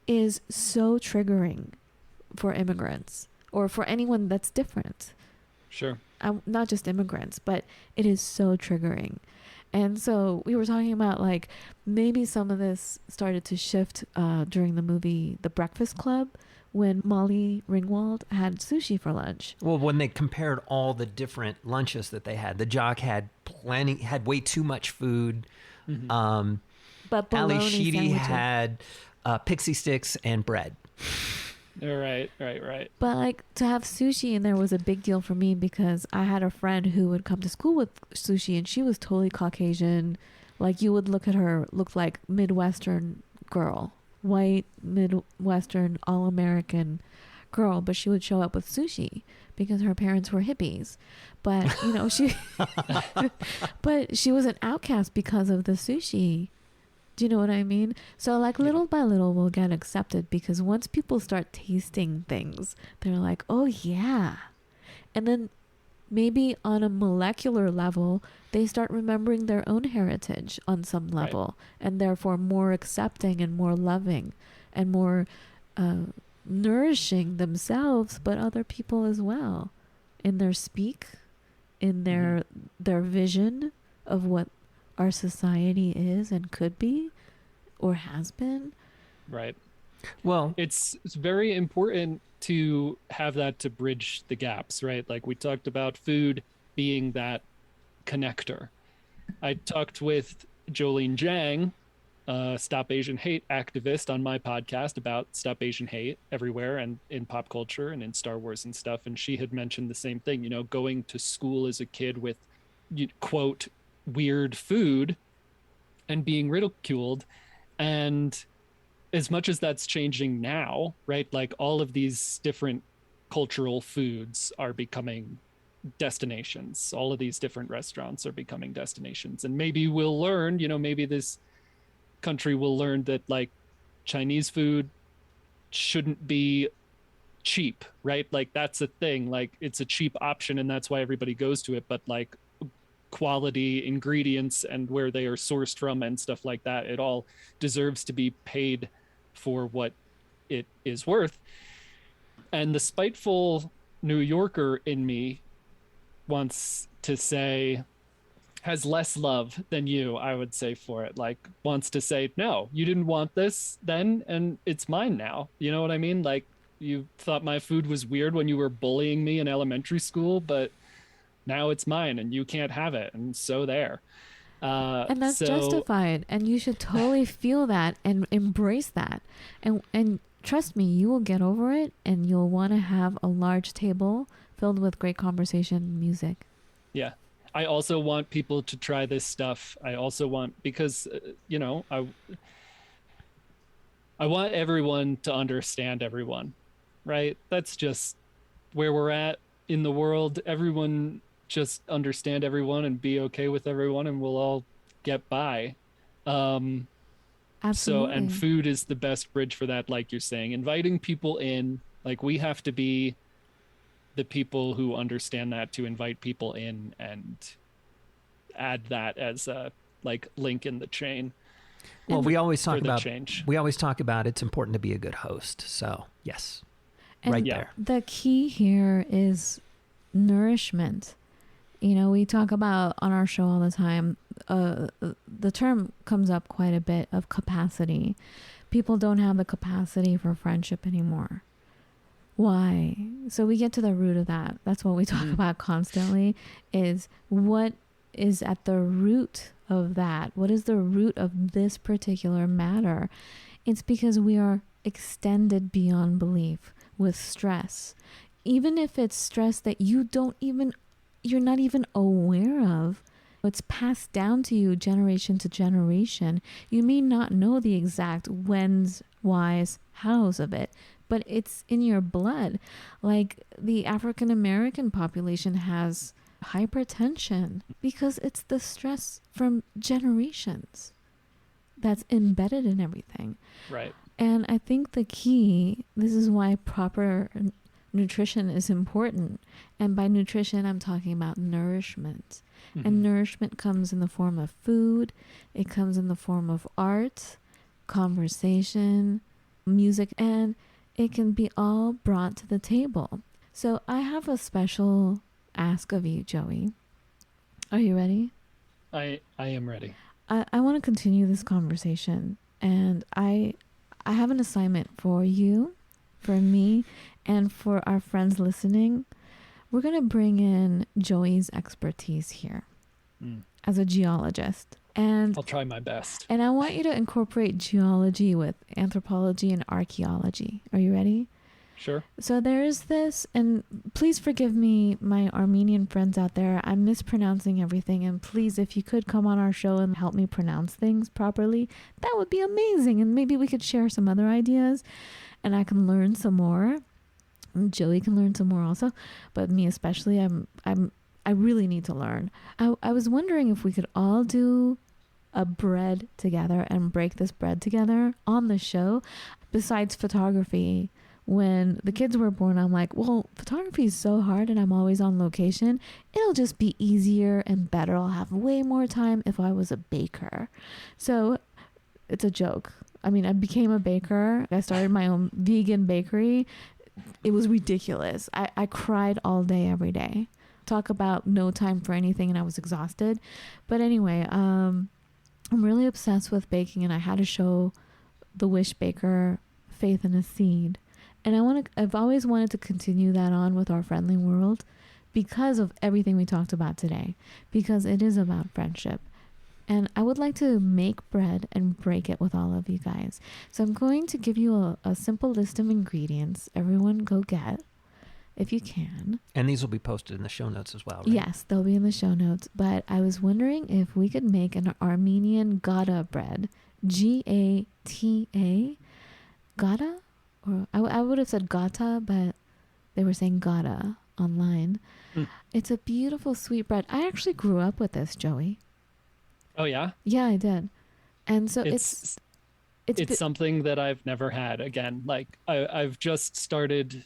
is so triggering for immigrants or for anyone that's different. Sure. Not just immigrants, but it is so triggering. And so we were talking about, like, maybe some of this started to shift during the movie The Breakfast Club, when Molly Ringwald had sushi for lunch. Well, when they compared all the different lunches that they had, the jock had way too much food. But Ali bologna Sheedy sandwiches. had pixie sticks and bread. Right. But like, to have sushi in there was a big deal for me because I had a friend who would come to school with sushi, and she was totally Caucasian. Like, you would look at her, looked like Midwestern girl, white, Midwestern, all-American girl, but she would show up with sushi because her parents were hippies. But, you know, but she was an outcast because of the sushi. Do you know what I mean? So, like, little by little, we'll get accepted because once people start tasting things, they're like, oh, yeah. And then maybe on a molecular level, they start remembering their own heritage on some level, and therefore more accepting and more loving and more nourishing themselves, but other people as well, in their speak, in their vision of what our society is and could be or has been. Right. Well, it's very important to have that to bridge the gaps, right? Like, we talked about food being that connector. I talked with Jolene Jang, Stop Asian Hate activist, on my podcast about Stop Asian Hate everywhere and in pop culture and in Star Wars and stuff. And she had mentioned the same thing, you know, going to school as a kid with, quote, weird food and being ridiculed. And as much as that's changing now, right, like, all of these different cultural foods are becoming destinations. All of these different restaurants are becoming destinations. And maybe we'll learn, you know, maybe this country will learn that, like, Chinese food shouldn't be cheap, right? Like that's a thing. Like it's a cheap option, and that's why everybody goes to it. But like quality ingredients and where they are sourced from and stuff like that, it all deserves to be paid for what it is worth. And the spiteful New Yorker in me wants to say, has less love than you, I would say, for it. Like wants to say, no, you didn't want this then, and it's mine now. You know what I mean? Like you thought my food was weird when you were bullying me in elementary school, but now it's mine and you can't have it. And so there. And that's justified, and you should totally feel that and embrace that. And trust me, you will get over it, and you'll want to have a large table filled with great conversation and music. Yeah. I also want people to try this stuff. I also want, because, you know, I want everyone to understand everyone, right? That's just where we're at in the world. Everyone just understand everyone and be okay with everyone, and we'll all get by. Absolutely. So, and food is the best bridge for that, like you're saying. Inviting people in, like we have to be the people who understand that, to invite people in and add that as a like link in the chain. Well, we always talk about change. We always talk about it's important to be a good host. So yes, and right there. The key here is nourishment. You know, we talk about on our show all the time, the term comes up quite a bit of capacity. People don't have the capacity for friendship anymore. Why? So we get to the root of that. That's what we talk about constantly, is what is at the root of that? What is the root of this particular matter? It's because we are extended beyond belief with stress. Even if it's stress that you're not even aware of, it's passed down to you generation to generation. You may not know the exact whens, whys, hows of it, but it's in your blood. Like the African American population has hypertension because it's the stress from generations that's embedded in everything. Right. And I think the key, this is why proper nutrition is important. And by nutrition, I'm talking about nourishment. Mm-hmm. And nourishment comes in the form of food. It comes in the form of art, conversation, music, and it can be all brought to the table. So I have a special ask of you, Joey. Are you ready? I am ready. I want to continue this conversation, and I have an assignment for you, for me, and for our friends listening. We're going to bring in Joey's expertise here as a geologist. And I'll try my best. And I want you to incorporate geology with anthropology and archaeology. Are you ready? Sure. So there is this, and please forgive me, my Armenian friends out there. I'm mispronouncing everything. And please, if you could come on our show and help me pronounce things properly, that would be amazing. And maybe we could share some other ideas and I can learn some more. And Joey can learn some more also. But me especially, I really need to learn. I was wondering if we could all do a bread together and break this bread together on the show. Besides photography, when the kids were born, I'm like, well, photography is so hard and I'm always on location. It'll just be easier and better. I'll have way more time if I was a baker. So it's a joke. I mean, I became a baker. I started my own vegan bakery. It was ridiculous. I cried all day, every day. Talk about no time for anything, and I was exhausted. But anyway, I'm really obsessed with baking, and I had to show the Wish Baker Faith in a Seed. And I've always wanted to continue that on with our friendly world because of everything we talked about today, because it is about friendship. And I would like to make bread and break it with all of you guys. So I'm going to give you a simple list of ingredients. Everyone go get, if you can. And these will be posted in the show notes as well, right? Yes, they'll be in the show notes. But I was wondering if we could make an Armenian Ghada bread. Gata. Ghada? Or I would have said Gata, but they were saying Ghada online. It's a beautiful sweet bread. I actually grew up with this, Joey. Oh yeah? Yeah, I did. And so it's something that I've never had. Again, like I've just started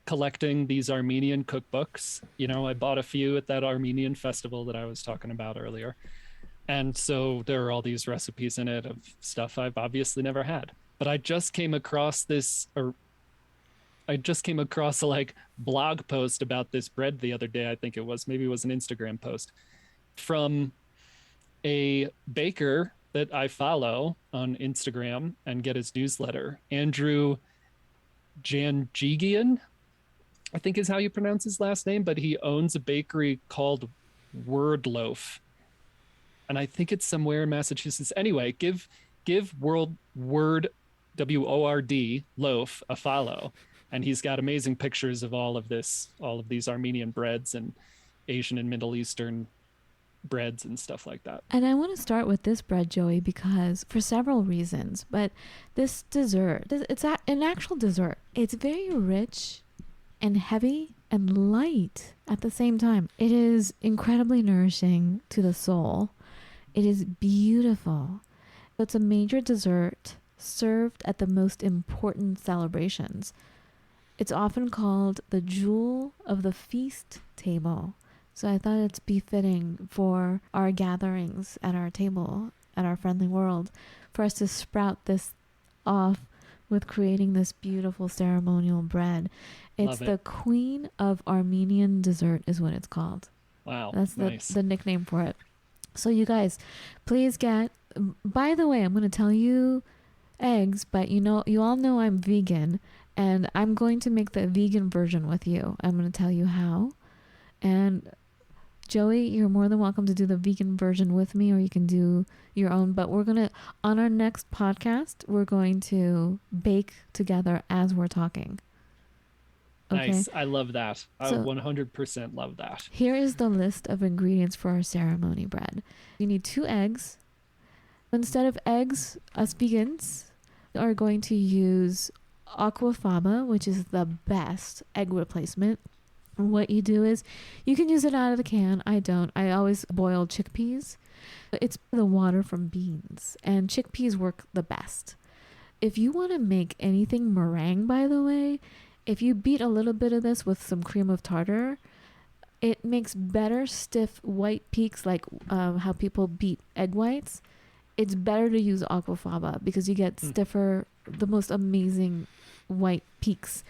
collecting these Armenian cookbooks. You know, I bought a few at that Armenian festival that I was talking about earlier. And so there are all these recipes in it of stuff I've obviously never had. But I just came across a like blog post about this bread the other day. I think it was, maybe it was an Instagram post from a baker that I follow on Instagram and get his newsletter, Andrew Janjigian, I think is how you pronounce his last name, but he owns a bakery called Word Loaf. And I think it's somewhere in Massachusetts. Anyway, give Word WORD loaf a follow. And he's got amazing pictures of all of these Armenian breads and Asian and Middle Eastern breads and stuff like that. And I want to start with this bread, Joey, because for several reasons. But this dessert, it's an actual dessert. It's very rich and heavy and light at the same time. It is incredibly nourishing to the soul. It is beautiful. It's a major dessert served at the most important celebrations. It's often called the jewel of the feast table. So I thought it's befitting for our gatherings at our table, at our friendly world, for us to sprout this off with creating this beautiful ceremonial bread. It's the Queen of Armenian Dessert is what it's called. Wow. That's nice. the nickname for it. So you guys, please get, by the way, I'm going to tell you eggs, but you all know I'm vegan, and I'm going to make the vegan version with you. I'm going to tell you how. And Joey, you're more than welcome to do the vegan version with me, or you can do your own. But on our next podcast, we're going to bake together as we're talking. Okay? Nice. I love that. I 100% love that. Here is the list of ingredients for our ceremony bread. You need 2 eggs. Instead of eggs, us vegans are going to use aquafaba, which is the best egg replacement. What you do is you can use it out of the can. I don't. I always boil chickpeas. It's the water from beans, and chickpeas work the best. If you want to make anything meringue, by the way, if you beat a little bit of this with some cream of tartar, it makes better stiff white peaks, like how people beat egg whites. It's better to use aquafaba because you get stiffer, the most amazing white peaks.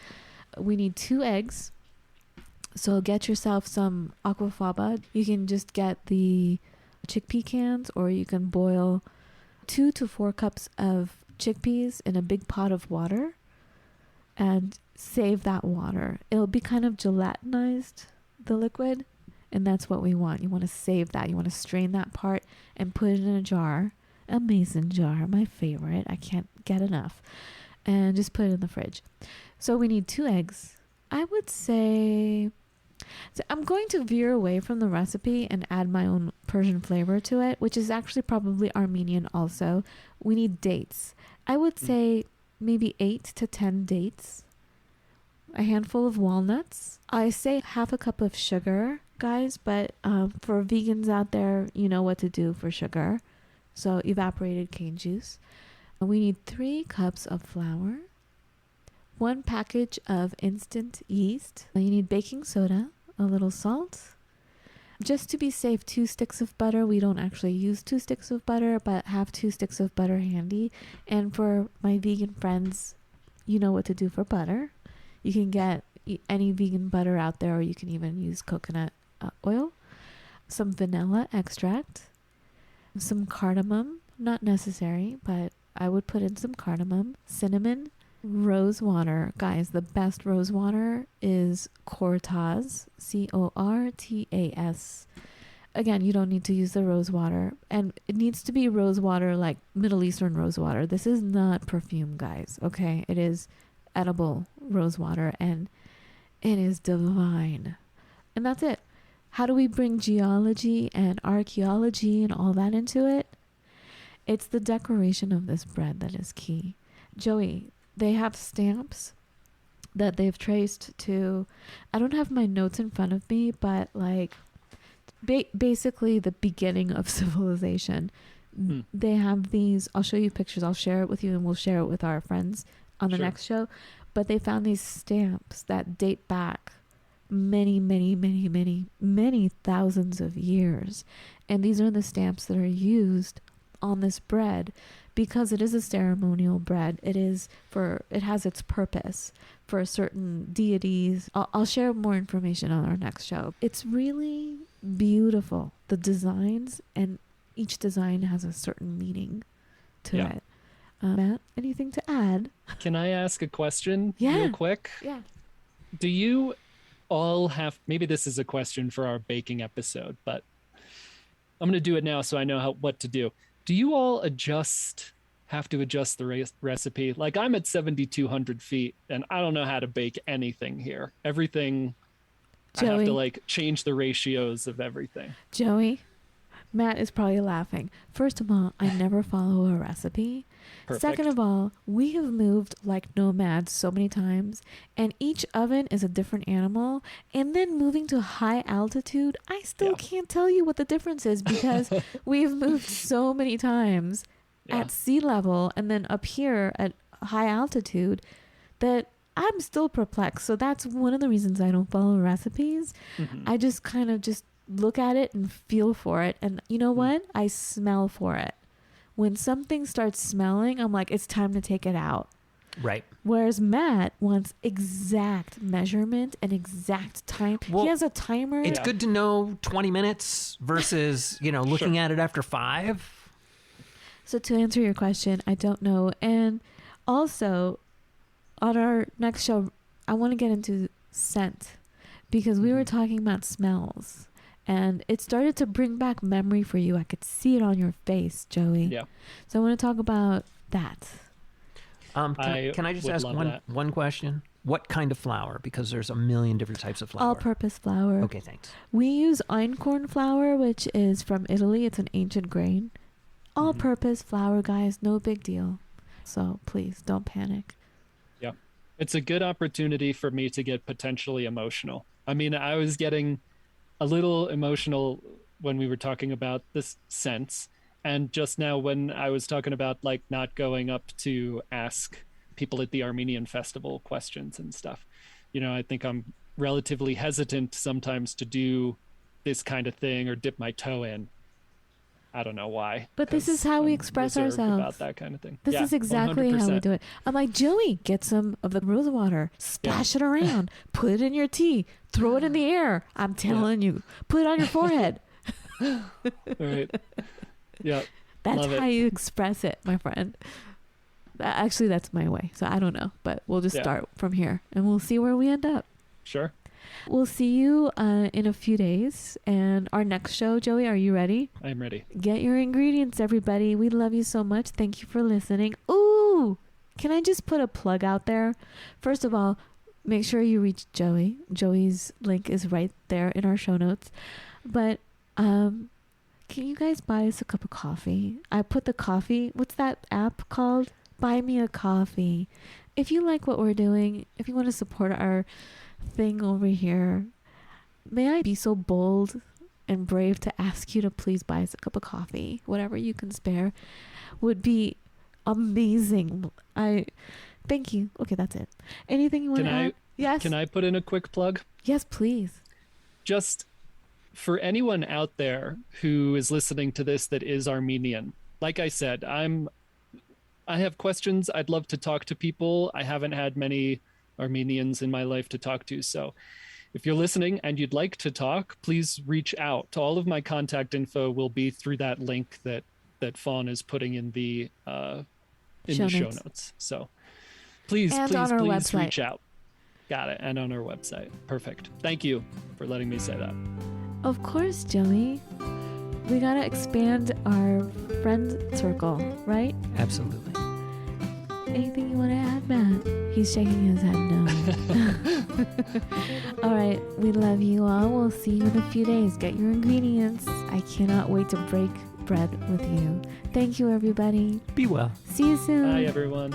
We need 2 eggs. So get yourself some aquafaba. You can just get the chickpea cans, or you can boil 2 to 4 cups of chickpeas in a big pot of water and save that water. It'll be kind of gelatinized, the liquid, and that's what we want. You want to save that. You want to strain that part and put it in a jar, a mason jar, my favorite. I can't get enough. And just put it in the fridge. So we need 2 eggs. I would say, so I'm going to veer away from the recipe and add my own Persian flavor to it, which is actually probably Armenian also. We need dates. I would say maybe 8 to 10 dates, a handful of walnuts. I say half a cup of sugar, guys, but for vegans out there, you know what to do for sugar. So evaporated cane juice. We need 3 cups of flour, 1 package of instant yeast. You need baking soda, a little salt. Just to be safe, 2 sticks of butter. We don't actually use 2 sticks of butter, but have 2 sticks of butter handy. And for my vegan friends, you know what to do for butter. You can get any vegan butter out there, or you can even use coconut oil. Some vanilla extract, some cardamom, not necessary, but I would put in some cardamom, cinnamon, rose water. Guys, the best rose water is Cortaz, Cortas. Again, you don't need to use the rose water, and it needs to be rose water, like Middle Eastern rose water. This is not perfume, guys, okay? It is edible rose water, and it is divine. And that's it. How do we bring geology and archaeology and all that into it? It's the decoration of this bread that is key. Joey, they have stamps that they've traced to, I don't have my notes in front of me, but like basically the beginning of civilization. They have these, I'll show you pictures, I'll share it with you, and we'll share it with our friends on the Sure. next show. But they found these stamps that date back many, many, many, many, many thousands of years. And these are the stamps that are used on this bread because it is a ceremonial bread. It has its purpose for certain deities. I'll share more information on our next show. It's really beautiful, the designs, and each design has a certain meaning to Yeah. it. Matt, anything to add? Can I ask a question Yeah. real quick? Yeah. Do you all have, maybe this is a question for our baking episode, but I'm going to do it now so I know what to do. Do you all have to adjust the recipe? Like, I'm at 7,200 feet and I don't know how to bake anything here. Everything, I have to Joey. like change the ratios of everything. Joey, Matt is probably laughing. First of all, I never follow a recipe. Perfect. Second of all, we have moved like nomads so many times, and each oven is a different animal. And then moving to high altitude, I still Yeah. can't tell you what the difference is because we've moved so many times Yeah. at sea level and then up here at high altitude that I'm still perplexed. So that's one of the reasons I don't follow recipes. Mhm. I just kind of just look at it and feel for it. And you know what? I smell for it. When something starts smelling, I'm like, it's time to take it out. Right. Whereas Matt wants exact measurement and exact time. Well, he has a timer. It's Yeah. good to know 20 minutes versus, looking at it after 5. So to answer your question, I don't know. And also, on our next show, I want to get into scent because we were talking about smells. And it started to bring back memory for you. I could see it on your face, Joey. Yeah. So I want to talk about that. Can I just would ask love one that. one question? What kind of flour? Because there's a million different types of flour. All-purpose flour. Okay, thanks. We use einkorn flour, which is from Italy. It's an ancient grain. All-purpose flour, guys. No big deal. So please don't panic. It's a good opportunity for me to get potentially emotional. I mean, I was getting a little emotional when we were talking about this sense, and just now when I was talking about like not going up to ask people at the Armenian festival questions and stuff. I think I'm relatively hesitant sometimes to do this kind of thing or dip my toe in. I don't know why. But this 'cause is how we I'm express reserved ourselves. about that kind of thing. This Yeah, is exactly how we 100%. do it. I'm like, Joey, get some of the rose water, splash it around, put it in your tea, throw it in the air. I'm telling you, put it on your forehead. All right. Yeah. That's Love it. how you express it, my friend. Actually, that's my way. So I don't know, but we'll just Yeah. start from here and we'll see where we end up. Sure. We'll see you in a few days. And our next show, Joey, are you ready? I'm ready. Get your ingredients, everybody. We love you so much. Thank you for listening. Ooh, can I just put a plug out there? First of all, make sure you reach Joey. Joey's link is right there in our show notes. But can you guys buy us a cup of coffee? I put the coffee, what's that app called? Buy Me a Coffee. If you like what we're doing, if you want to support our thing over here, may I be so bold and brave to ask you to please buy us a cup of coffee? Whatever you can spare would be amazing. Thank you. Okay, that's it. Anything you want to add? Yes. Can I put in a quick plug? Yes, please. Just for anyone out there who is listening to this that is Armenian, like I said, I have questions. I'd love to talk to people. I haven't had many Armenians in my life to talk to. So if you're listening and you'd like to talk, please reach out. All of my contact info will be through that link that Fawn is putting in the show notes. So please And on our website. reach out. Got it. And on our website. Perfect. Thank you for letting me say that. Of course, Joey. We gotta expand our friend circle, right? Absolutely. Anything you want to add, Matt? He's shaking his head no. All right, we love you all. We'll see you in a few days. Get your ingredients. I cannot wait to break bread with you. Thank you, everybody. Be well. See you soon. Bye, everyone.